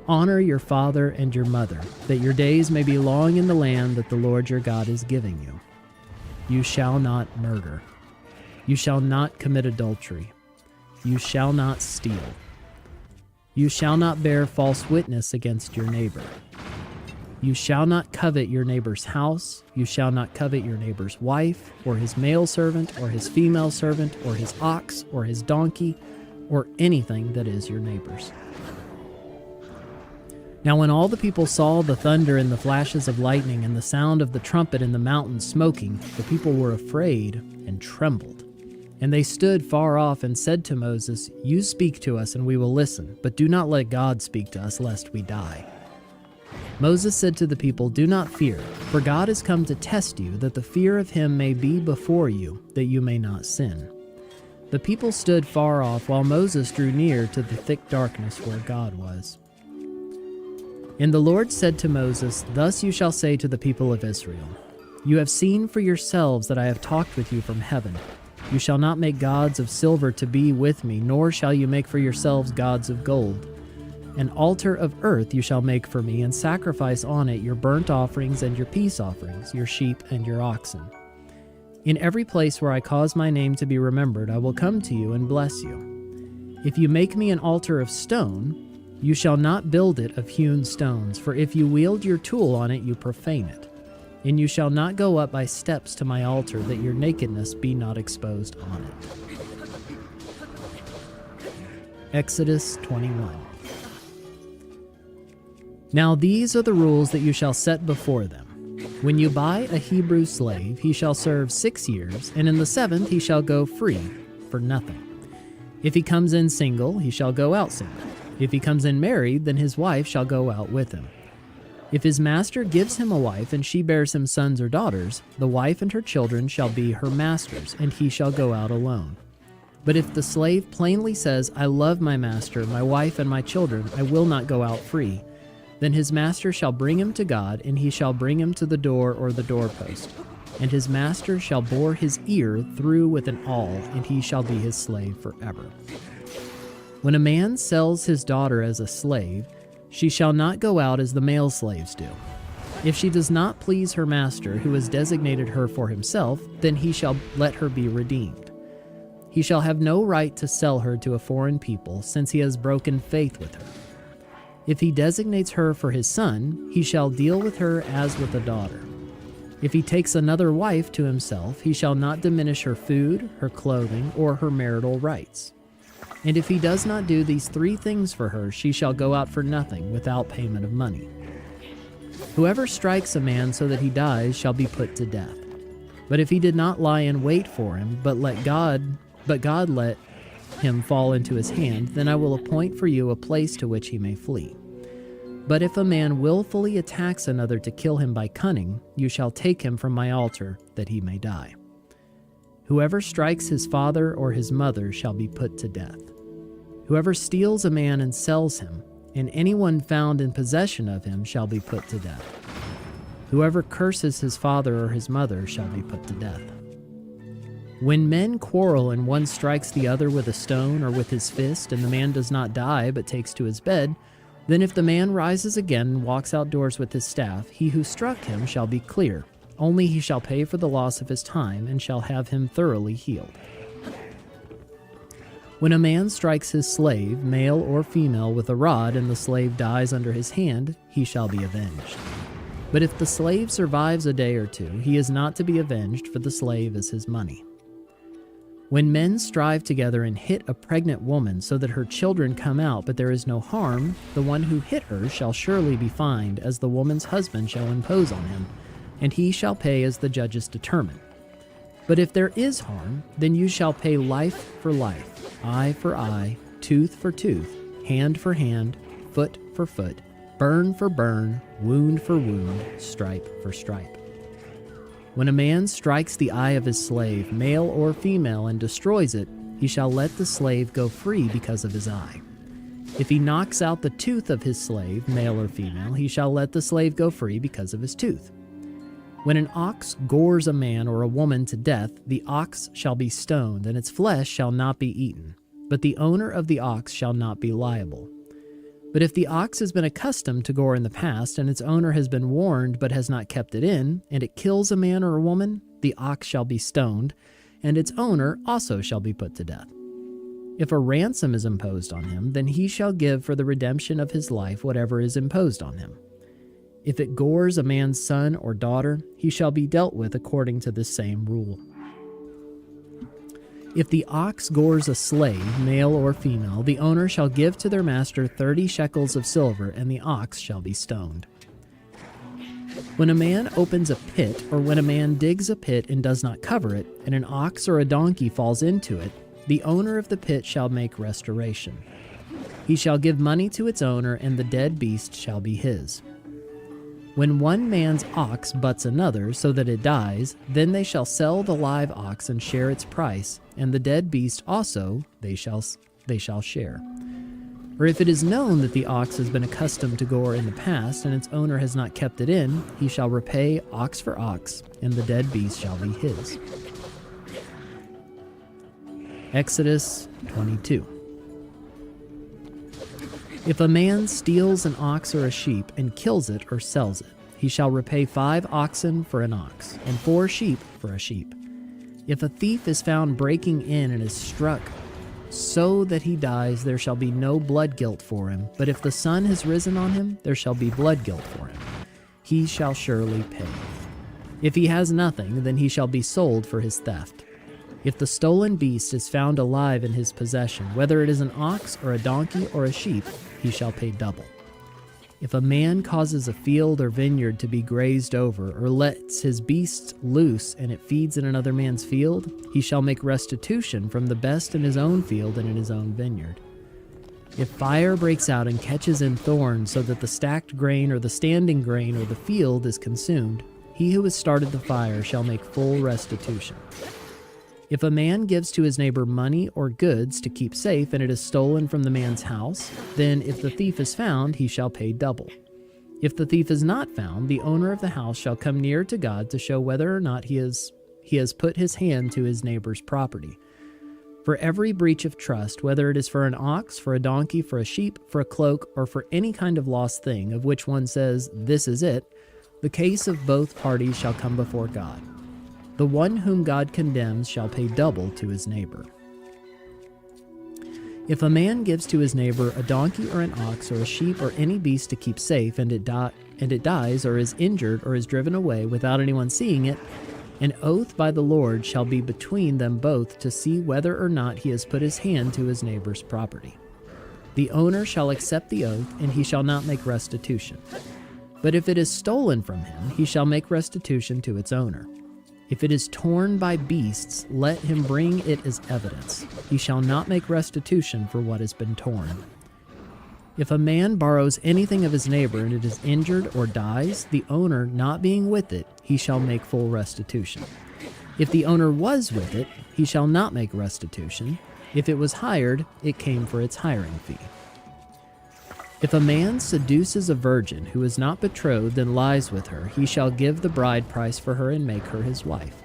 Honor your father and your mother, that your days may be long in the land that the Lord your God is giving you. You shall not murder. You shall not commit adultery. You shall not steal. You shall not bear false witness against your neighbor. You shall not covet your neighbor's house. You shall not covet your neighbor's wife, or his male servant, or his female servant, or his ox, or his donkey, or anything that is your neighbor's. Now when all the people saw the thunder and the flashes of lightning and the sound of the trumpet and the mountain smoking, the people were afraid and trembled. And they stood far off and said to Moses, "You speak to us and we will listen, but do not let God speak to us lest we die." Moses said to the people, "Do not fear, for God has come to test you, that the fear of him may be before you, that you may not sin." The people stood far off while Moses drew near to the thick darkness where God was. And the Lord said to Moses, "Thus you shall say to the people of Israel, You have seen for yourselves that I have talked with you from heaven. You shall not make gods of silver to be with me, nor shall you make for yourselves gods of gold. An altar of earth you shall make for me, and sacrifice on it your burnt offerings and your peace offerings, your sheep and your oxen. In every place where I cause my name to be remembered, I will come to you and bless you. If you make me an altar of stone, you shall not build it of hewn stones, for if you wield your tool on it, you profane it. And you shall not go up by steps to my altar, that your nakedness be not exposed on it." Exodus 21. Now these are the rules that you shall set before them. When you buy a Hebrew slave, he shall serve 6 years, and in the 7th he shall go free for nothing. If he comes in single, he shall go out single. If he comes in married, then his wife shall go out with him. If his master gives him a wife, and she bears him sons or daughters, the wife and her children shall be her master's, and he shall go out alone. But if the slave plainly says, "I love my master, my wife, and my children, I will not go out free," then his master shall bring him to God, and he shall bring him to the door or the doorpost. And his master shall bore his ear through with an awl, and he shall be his slave forever. When a man sells his daughter as a slave, she shall not go out as the male slaves do. If she does not please her master, who has designated her for himself, then he shall let her be redeemed. He shall have no right to sell her to a foreign people, since he has broken faith with her. If he designates her for his son, he shall deal with her as with a daughter. If he takes another wife to himself, he shall not diminish her food, her clothing, or her marital rights. And if he does not do these 3 things for her, she shall go out for nothing, without payment of money. Whoever strikes a man so that he dies shall be put to death. But if he did not lie in wait for him, but God let him fall into his hand, then I will appoint for you a place to which he may flee. But if a man willfully attacks another to kill him by cunning, you shall take him from my altar, that he may die. Whoever strikes his father or his mother shall be put to death. Whoever steals a man and sells him, and anyone found in possession of him shall be put to death. Whoever curses his father or his mother shall be put to death. When men quarrel and one strikes the other with a stone or with his fist, and the man does not die but takes to his bed, then if the man rises again and walks outdoors with his staff, he who struck him shall be clear. Only he shall pay for the loss of his time, and shall have him thoroughly healed. When a man strikes his slave, male or female, with a rod, and the slave dies under his hand, he shall be avenged. But if the slave survives a day or 2, he is not to be avenged, for the slave is his money. When men strive together and hit a pregnant woman so that her children come out, but there is no harm, the one who hit her shall surely be fined, as the woman's husband shall impose on him, and he shall pay as the judges determine. But if there is harm, then you shall pay life for life, eye for eye, tooth for tooth, hand for hand, foot for foot, burn for burn, wound for wound, stripe for stripe. When a man strikes the eye of his slave, male or female, and destroys it, he shall let the slave go free because of his eye. If he knocks out the tooth of his slave, male or female, he shall let the slave go free because of his tooth. When an ox gores a man or a woman to death, the ox shall be stoned, and its flesh shall not be eaten, but the owner of the ox shall not be liable. But if the ox has been accustomed to gore in the past, and its owner has been warned but has not kept it in, and it kills a man or a woman, the ox shall be stoned, and its owner also shall be put to death. If a ransom is imposed on him, then he shall give for the redemption of his life whatever is imposed on him. If it gores a man's son or daughter, he shall be dealt with according to this same rule. If the ox gores a slave, male or female, the owner shall give to their master 30 shekels of silver, and the ox shall be stoned. When a man opens a pit, or when a man digs a pit and does not cover it, and an ox or a donkey falls into it, the owner of the pit shall make restoration. He shall give money to its owner, and the dead beast shall be his. When one man's ox butts another so that it dies, then they shall sell the live ox and share its price, and the dead beast also they shall share. Or if it is known that the ox has been accustomed to gore in the past, and its owner has not kept it in, he shall repay ox for ox, and the dead beast shall be his. Exodus 22. If a man steals an ox or a sheep and kills it or sells it, he shall repay 5 oxen for an ox, and 4 sheep for a sheep. If a thief is found breaking in and is struck so that he dies, there shall be no blood guilt for him. But if the sun has risen on him, there shall be blood guilt for him. He shall surely pay. If he has nothing, then he shall be sold for his theft. If the stolen beast is found alive in his possession, whether it is an ox or a donkey or a sheep, he shall pay double. If a man causes a field or vineyard to be grazed over, or lets his beast loose and it feeds in another man's field, he shall make restitution from the best in his own field and in his own vineyard. If fire breaks out and catches in thorns so that the stacked grain or the standing grain or the field is consumed, he who has started the fire shall make full restitution. If a man gives to his neighbor money or goods to keep safe, and it is stolen from the man's house, then if the thief is found, he shall pay double. If the thief is not found, the owner of the house shall come near to God to show whether or not he has put his hand to his neighbor's property. For every breach of trust, whether it is for an ox, for a donkey, for a sheep, for a cloak, or for any kind of lost thing, of which one says, "This is it," the case of both parties shall come before God. The one whom God condemns shall pay double to his neighbor. If a man gives to his neighbor a donkey or an ox or a sheep or any beast to keep safe, and it dies or is injured or is driven away without anyone seeing it, an oath by the Lord shall be between them both to see whether or not he has put his hand to his neighbor's property. The owner shall accept the oath, and he shall not make restitution. But if it is stolen from him, he shall make restitution to its owner. If it is torn by beasts, let him bring it as evidence. He shall not make restitution for what has been torn. If a man borrows anything of his neighbor and it is injured or dies, the owner not being with it, he shall make full restitution. If the owner was with it, he shall not make restitution. If it was hired, it came for its hiring fee. If a man seduces a virgin who is not betrothed and lies with her, he shall give the bride price for her and make her his wife.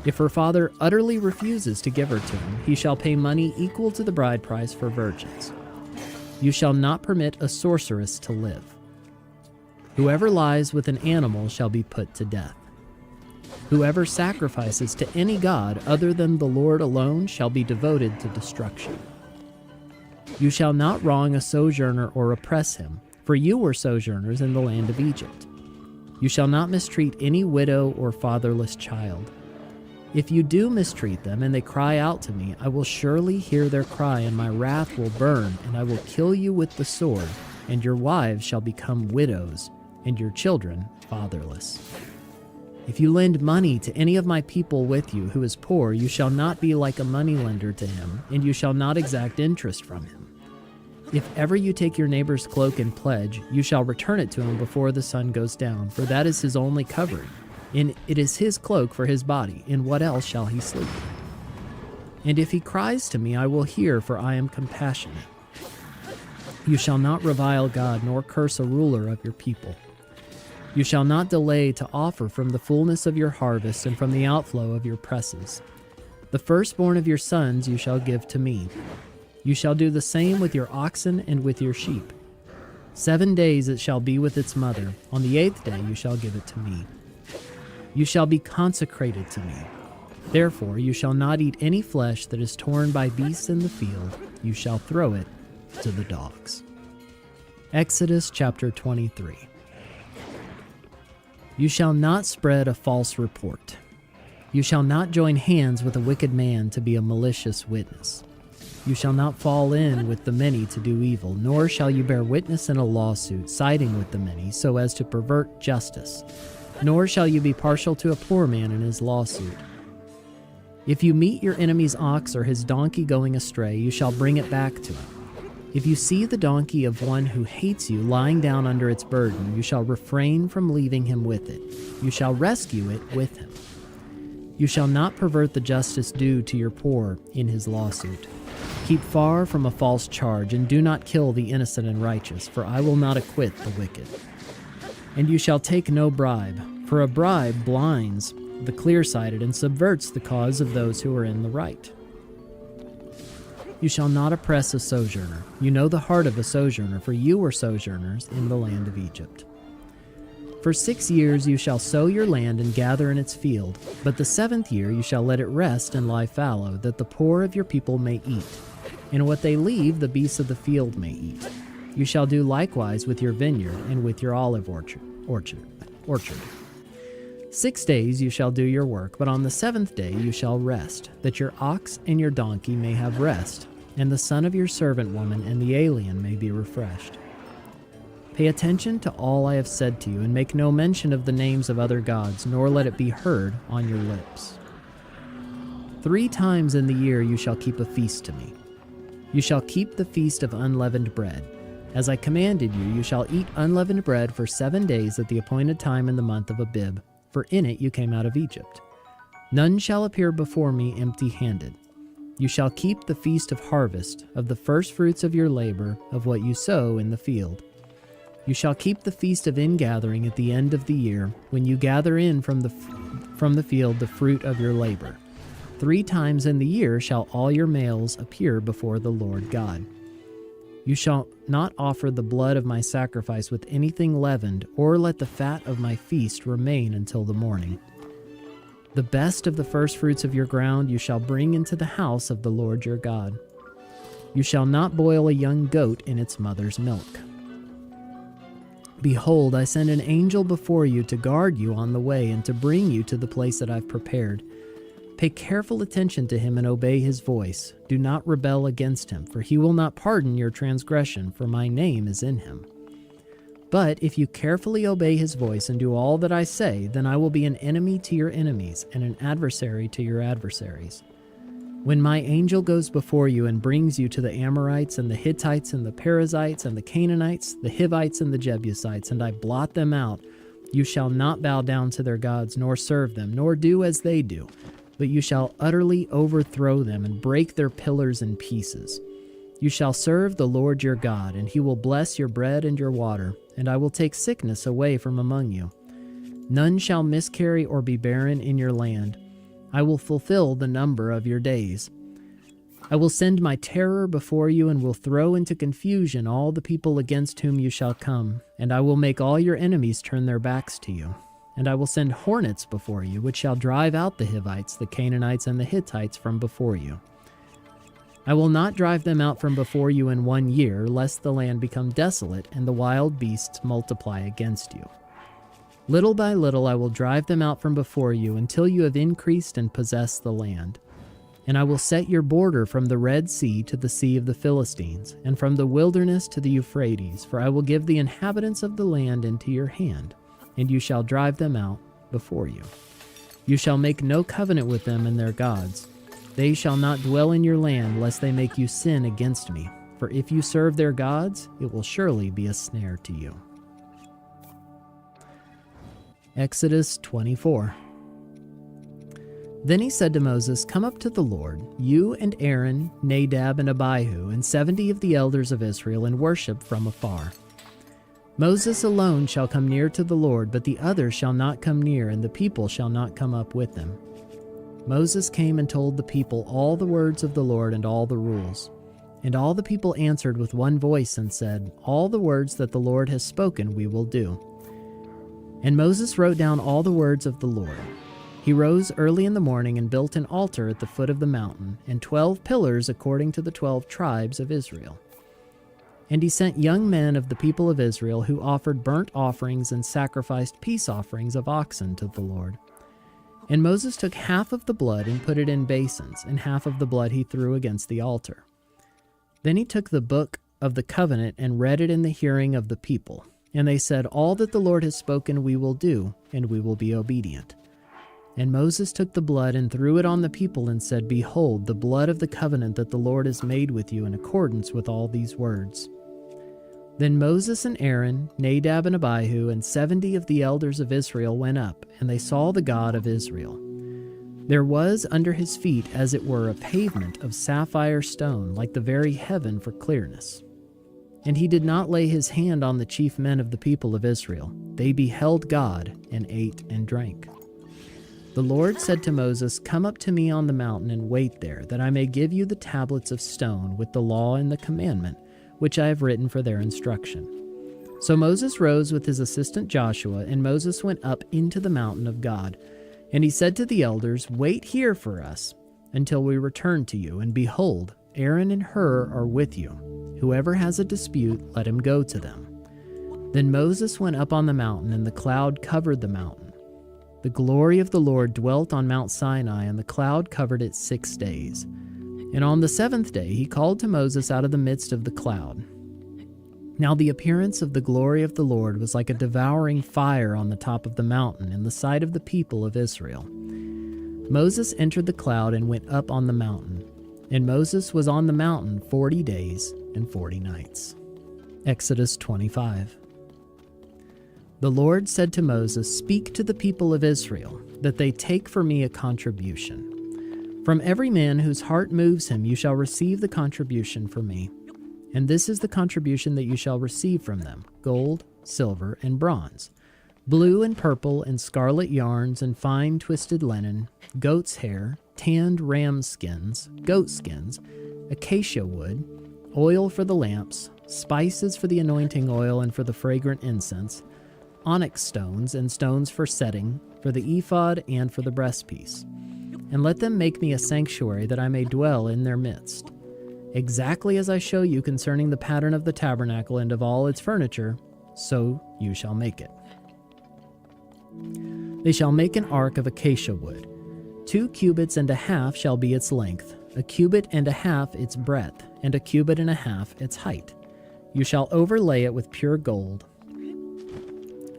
If her father utterly refuses to give her to him, he shall pay money equal to the bride price for virgins. You shall not permit a sorceress to live. Whoever lies with an animal shall be put to death. Whoever sacrifices to any god other than the Lord alone shall be devoted to destruction. You shall not wrong a sojourner or oppress him, for you were sojourners in the land of Egypt. You shall not mistreat any widow or fatherless child. If you do mistreat them and they cry out to me, I will surely hear their cry, and my wrath will burn, and I will kill you with the sword, and your wives shall become widows, and your children fatherless. If you lend money to any of my people with you who is poor, you shall not be like a moneylender to him, and you shall not exact interest from him. If ever you take your neighbor's cloak in pledge, you shall return it to him before the sun goes down, for that is his only covering, and it is his cloak for his body. In what else shall he sleep? And if he cries to me, I will hear, for I am compassionate. You shall not revile God, nor curse a ruler of your people. You shall not delay to offer from the fullness of your harvest and from the outflow of your presses. The firstborn of your sons you shall give to me. You shall do the same with your oxen and with your sheep. 7 days it shall be with its mother. On the 8th day you shall give it to me. You shall be consecrated to me. Therefore you shall not eat any flesh that is torn by beasts in the field. You shall throw it to the dogs. Exodus chapter 23. You shall not spread a false report. You shall not join hands with a wicked man to be a malicious witness. You shall not fall in with the many to do evil, nor shall you bear witness in a lawsuit, siding with the many, so as to pervert justice. Nor shall you be partial to a poor man in his lawsuit. If you meet your enemy's ox or his donkey going astray, you shall bring it back to him. If you see the donkey of one who hates you lying down under its burden, you shall refrain from leaving him with it. You shall rescue it with him. You shall not pervert the justice due to your poor in his lawsuit. Keep far from a false charge, and do not kill the innocent and righteous, for I will not acquit the wicked. And you shall take no bribe, for a bribe blinds the clear-sighted and subverts the cause of those who are in the right. You shall not oppress a sojourner. You know the heart of a sojourner, for you were sojourners in the land of Egypt. For 6 years you shall sow your land and gather in its field, but the 7th year you shall let it rest and lie fallow, that the poor of your people may eat, and what they leave the beasts of the field may eat. You shall do likewise with your vineyard and with your olive orchard. 6 days you shall do your work, but on the 7th day you shall rest, that your ox and your donkey may have rest, and the son of your servant woman and the alien may be refreshed. Pay attention to all I have said to you, and make no mention of the names of other gods, nor let it be heard on your lips. 3 times in the year you shall keep a feast to me. You shall keep the feast of unleavened bread. As I commanded you, you shall eat unleavened bread for 7 days at the appointed time in the month of Abib, for in it you came out of Egypt. None shall appear before me empty-handed. You shall keep the feast of harvest, of the first fruits of your labor, of what you sow in the field. You shall keep the feast of ingathering at the end of the year, when you gather in from the field the fruit of your labor. 3 times in the year shall all your males appear before the Lord God. You shall not offer the blood of my sacrifice with anything leavened, or let the fat of my feast remain until the morning. The best of the first fruits of your ground you shall bring into the house of the Lord your God. You shall not boil a young goat in its mother's milk. Behold, I send an angel before you to guard you on the way and to bring you to the place that I've prepared. Pay careful attention to him and obey his voice. Do not rebel against him, for he will not pardon your transgression, for my name is in him. But if you carefully obey his voice and do all that I say, then I will be an enemy to your enemies and an adversary to your adversaries. When my angel goes before you and brings you to the Amorites and the Hittites and the Perizzites and the Canaanites, the Hivites and the Jebusites, and I blot them out, you shall not bow down to their gods, nor serve them, nor do as they do, but you shall utterly overthrow them and break their pillars in pieces. You shall serve the Lord your God, and he will bless your bread and your water, and I will take sickness away from among you. None shall miscarry or be barren in your land. I will fulfill the number of your days. I will send my terror before you and will throw into confusion all the people against whom you shall come, and I will make all your enemies turn their backs to you. And I will send hornets before you, which shall drive out the Hivites, the Canaanites, and the Hittites from before you. I will not drive them out from before you in 1 year, lest the land become desolate and the wild beasts multiply against you. Little by little I will drive them out from before you until you have increased and possessed the land. And I will set your border from the Red Sea to the Sea of the Philistines, and from the wilderness to the Euphrates, for I will give the inhabitants of the land into your hand, and you shall drive them out before you. You shall make no covenant with them and their gods. They shall not dwell in your land, lest they make you sin against me. For if you serve their gods, it will surely be a snare to you. Exodus 24. Then he said to Moses, Come up to the Lord, you and Aaron, Nadab and Abihu, and 70 of the elders of Israel, and worship from afar. Moses alone shall come near to the Lord, but the others shall not come near, and the people shall not come up with them. Moses came and told the people all the words of the Lord and all the rules. And all the people answered with one voice and said, All the words that the Lord has spoken we will do. And Moses wrote down all the words of the Lord. He rose early in the morning and built an altar at the foot of the mountain, and 12 pillars according to the 12 tribes of Israel. And he sent young men of the people of Israel who offered burnt offerings and sacrificed peace offerings of oxen to the Lord. And Moses took half of the blood and put it in basins, and half of the blood he threw against the altar. Then he took the book of the covenant and read it in the hearing of the people. And they said, All that the Lord has spoken we will do, and we will be obedient. And Moses took the blood and threw it on the people and said, Behold, the blood of the covenant that the Lord has made with you in accordance with all these words. Then Moses and Aaron, Nadab and Abihu, and 70 of the elders of Israel went up, and they saw the God of Israel. There was under his feet, as it were, a pavement of sapphire stone, like the very heaven for clearness. And he did not lay his hand on the chief men of the people of Israel. They beheld God, and ate and drank. The Lord said to Moses, Come up to me on the mountain and wait there, that I may give you the tablets of stone with the law and the commandment, which I have written for their instruction. So Moses rose with his assistant Joshua, and Moses went up into the mountain of God. And he said to the elders, Wait here for us until we return to you, and behold, Aaron and Hur are with you. Whoever has a dispute, let him go to them. Then Moses went up on the mountain, and the cloud covered the mountain. The glory of the Lord dwelt on Mount Sinai, and the cloud covered it 6 days. And on the 7th day he called to Moses out of the midst of the cloud. Now the appearance of the glory of the Lord was like a devouring fire on the top of the mountain in the sight of the people of Israel. Moses entered the cloud and went up on the mountain. And Moses was on the mountain 40 days and 40 nights. Exodus 25. The Lord said to Moses, Speak to the people of Israel, that they take for me a contribution. From every man whose heart moves him you shall receive the contribution for me. And this is the contribution that you shall receive from them, gold, silver, and bronze, blue and purple and scarlet yarns and fine twisted linen, goat's hair, tanned ram skins, goat skins, acacia wood, oil for the lamps, spices for the anointing oil and for the fragrant incense, onyx stones and stones for setting, for the ephod and for the breastpiece. And let them make me a sanctuary that I may dwell in their midst. Exactly as I show you concerning the pattern of the tabernacle and of all its furniture, so you shall make it. They shall make an ark of acacia wood. 2 cubits and a half shall be its length, 1 cubit and a half its breadth, and 1 cubit and a half its height. You shall overlay it with pure gold.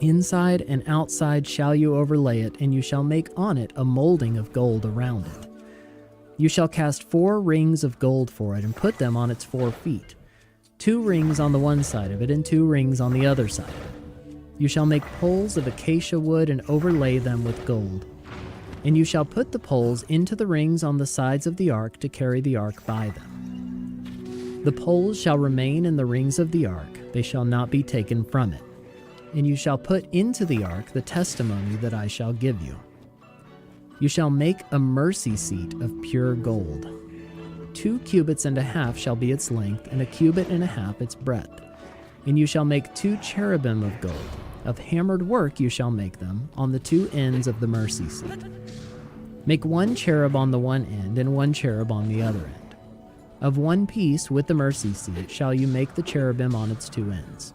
Inside and outside shall you overlay it, and you shall make on it a molding of gold around it. You shall cast 4 rings of gold for it, and put them on its 4 feet, 2 rings on the one side of it, and 2 rings on the other side of it. You shall make poles of acacia wood, and overlay them with gold. And you shall put the poles into the rings on the sides of the ark to carry the ark by them. The poles shall remain in the rings of the ark, they shall not be taken from it. And you shall put into the ark the testimony that I shall give you. You shall make a mercy seat of pure gold. 2 cubits and a half shall be its length, and 1 cubit and a half its breadth. And you shall make 2 cherubim of gold. Of hammered work you shall make them, on the 2 ends of the mercy seat. Make 1 cherub on the one end, and 1 cherub on the other end. Of one piece with the mercy seat shall you make the cherubim on its 2 ends.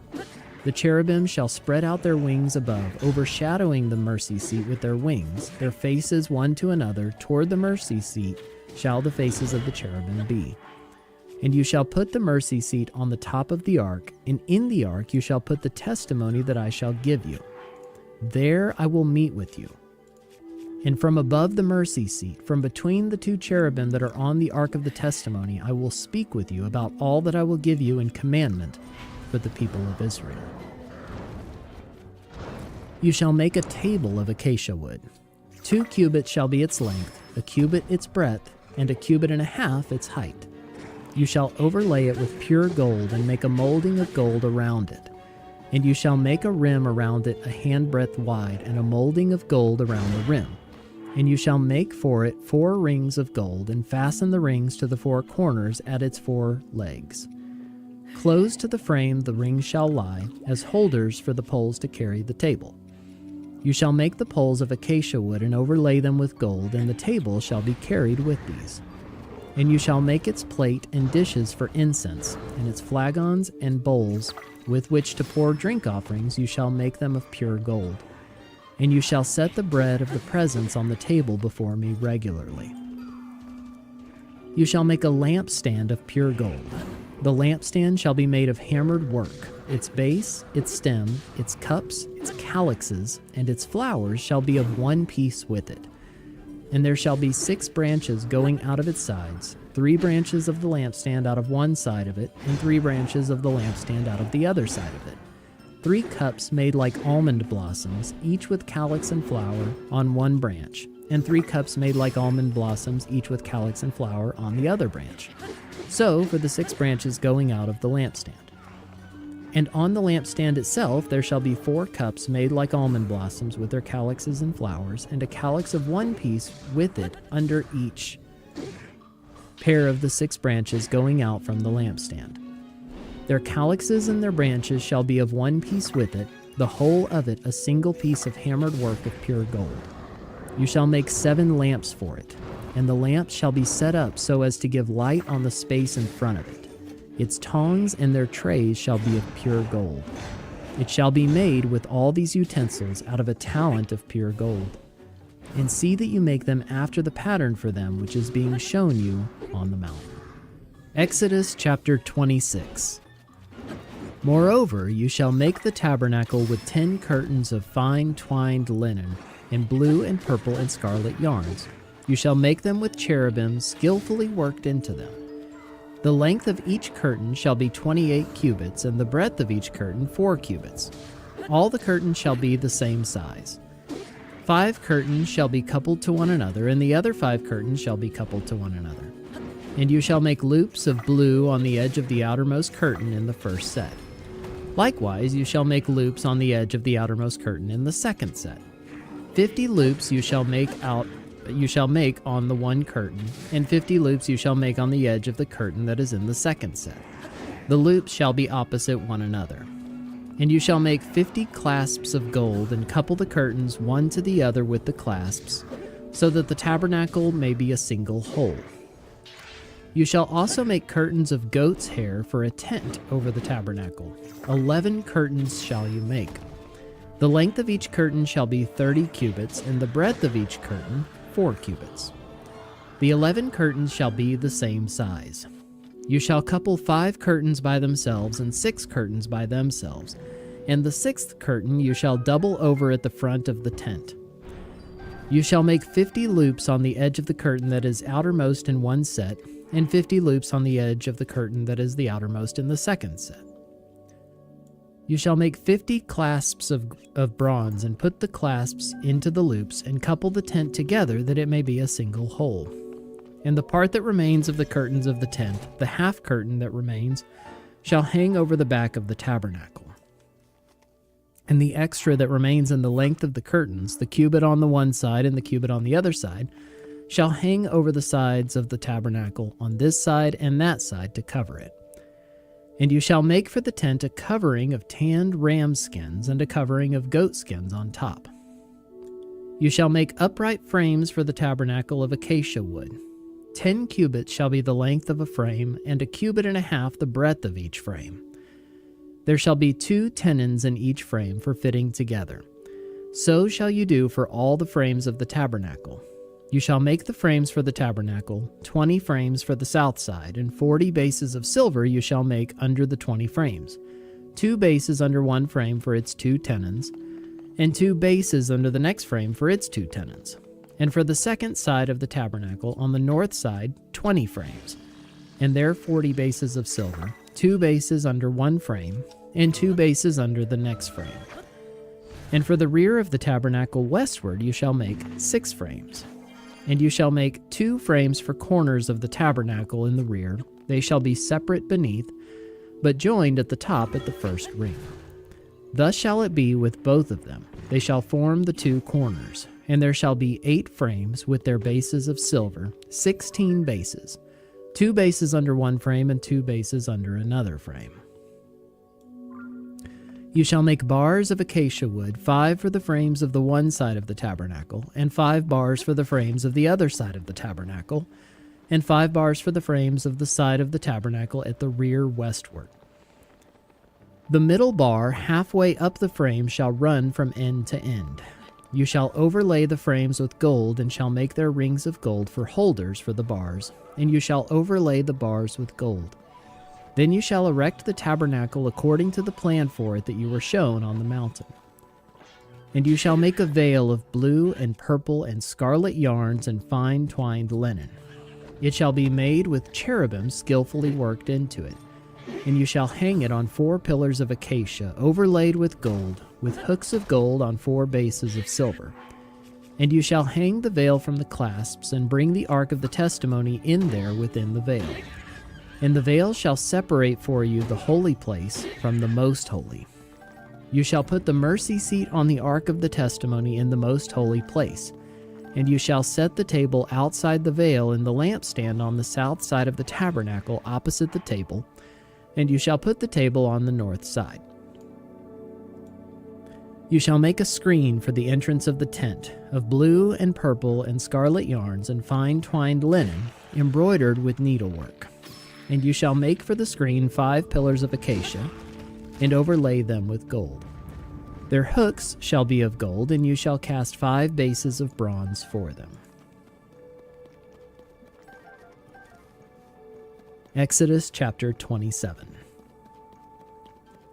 The cherubim shall spread out their wings above, overshadowing the mercy seat with their wings, their faces one to another, toward the mercy seat shall the faces of the cherubim be. And you shall put the mercy seat on the top of the ark, and in the ark you shall put the testimony that I shall give you. There I will meet with you. And from above the mercy seat, from between the 2 cherubim that are on the ark of the testimony, I will speak with you about all that I will give you in commandment for the people of Israel. You shall make a table of acacia wood. 2 cubits shall be its length, 1 cubit its breadth, and 1 cubit and a half its height. You shall overlay it with pure gold, and make a molding of gold around it. And you shall make a rim around it 1 handbreadth wide, and a molding of gold around the rim. And you shall make for it 4 rings of gold, and fasten the rings to the 4 corners at its 4 legs. Close to the frame the rings shall lie, as holders for the poles to carry the table. You shall make the poles of acacia wood, and overlay them with gold, and the table shall be carried with these. And you shall make its plate and dishes for incense, and its flagons and bowls, with which to pour drink offerings you shall make them of pure gold. And you shall set the bread of the presence on the table before me regularly. You shall make a lampstand of pure gold. The lampstand shall be made of hammered work. Its base, its stem, its cups, its calyxes, and its flowers shall be of one piece with it. And there shall be 6 branches going out of its sides, 3 branches of the lampstand out of one side of it, and 3 branches of the lampstand out of the other side of it. 3 cups made like almond blossoms, each with calyx and flower on one branch, and 3 cups made like almond blossoms, each with calyx and flower on the other branch. So for the 6 branches going out of the lampstand. And on the lampstand itself there shall be 4 cups made like almond blossoms with their calyxes and flowers, and a calyx of one piece with it under each pair of the 6 branches going out from the lampstand. Their calyxes and their branches shall be of one piece with it, the whole of it a single piece of hammered work of pure gold. You shall make 7 lamps for it, and the lamps shall be set up so as to give light on the space in front of it. Its tongs and their trays shall be of pure gold. It shall be made with all these utensils out of a talent of pure gold. And see that you make them after the pattern for them which is being shown you on the mountain. Exodus chapter 26. Moreover, you shall make the tabernacle with 10 curtains of fine twined linen, in blue and purple and scarlet yarns. You shall make them with cherubim skillfully worked into them. The length of each curtain shall be 28 cubits, and the breadth of each curtain 4 cubits. All the curtains shall be the same size. 5 curtains shall be coupled to one another, and the other 5 curtains shall be coupled to one another. And you shall make loops of blue on the edge of the outermost curtain in the first set. Likewise, you shall make loops on the edge of the outermost curtain in the second set. 50 loops you shall make on the one curtain, and 50 loops you shall make on the edge of the curtain that is in the second set. The loops shall be opposite one another. And you shall make 50 clasps of gold, and couple the curtains one to the other with the clasps, so that the tabernacle may be a single whole. You shall also make curtains of goat's hair for a tent over the tabernacle. 11 curtains shall you make. The length of each curtain shall be 30 cubits, and the breadth of each curtain 4 cubits. The 11 curtains shall be the same size. You shall couple 5 curtains by themselves and 6 curtains by themselves, and the 6th curtain you shall double over at the front of the tent. You shall make 50 loops on the edge of the curtain that is outermost in one set, and 50 loops on the edge of the curtain that is the outermost in the second set. You shall make 50 clasps of bronze, and put the clasps into the loops, and couple the tent together that it may be a single whole. And the part that remains of the curtains of the tent, the half curtain that remains, shall hang over the back of the tabernacle. And the extra that remains in the length of the curtains, the cubit on the one side and the cubit on the other side, shall hang over the sides of the tabernacle on this side and that side to cover it. And you shall make for the tent a covering of tanned ram skins and a covering of goat skins on top. You shall make upright frames for the tabernacle of acacia wood. 10 cubits shall be the length of a frame, and a cubit and a half the breadth of each frame. There shall be 2 tenons in each frame for fitting together. So shall you do for all the frames of the tabernacle. You shall make the frames for the tabernacle, 20 frames for the south side, and 40 bases of silver you shall make under the 20 frames, 2 bases under one frame for its 2 tenons, and 2 bases under the next frame for its 2 tenons. And for the second side of the tabernacle, on the north side, 20 frames, and there 40 bases of silver, 2 bases under one frame, and 2 bases under the next frame. And for the rear of the tabernacle westward you shall make 6 frames. And you shall make 2 frames for corners of the tabernacle in the rear. They shall be separate beneath, but joined at the top at the first ring. Thus shall it be with both of them. They shall form the 2 corners. And there shall be 8 frames with their bases of silver, 16 bases, 2 bases under one frame and 2 bases under another frame. You shall make bars of acacia wood, 5 for the frames of the one side of the tabernacle, and 5 bars for the frames of the other side of the tabernacle, and 5 bars for the frames of the side of the tabernacle at the rear westward. The middle bar halfway up the frame shall run from end to end. You shall overlay the frames with gold, and shall make their rings of gold for holders for the bars, and you shall overlay the bars with gold. Then you shall erect the tabernacle according to the plan for it that you were shown on the mountain. And you shall make a veil of blue and purple and scarlet yarns and fine twined linen. It shall be made with cherubim skillfully worked into it. And you shall hang it on 4 pillars of acacia, overlaid with gold, with hooks of gold on 4 bases of silver. And you shall hang the veil from the clasps, and bring the ark of the testimony in there within the veil. And the veil shall separate for you the holy place from the most holy. You shall put the mercy seat on the ark of the testimony in the most holy place. And you shall set the table outside the veil in the lampstand on the south side of the tabernacle opposite the table, and you shall put the table on the north side. You shall make a screen for the entrance of the tent, of blue and purple and scarlet yarns and fine twined linen, embroidered with needlework. And you shall make for the screen 5 pillars of acacia, and overlay them with gold. Their hooks shall be of gold, and you shall cast 5 bases of bronze for them. Exodus chapter 27.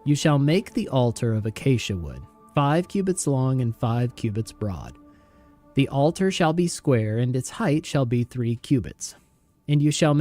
You shall make the altar of acacia wood, 5 cubits long and 5 cubits broad. The altar shall be square, and its height shall be 3 cubits. And you shall make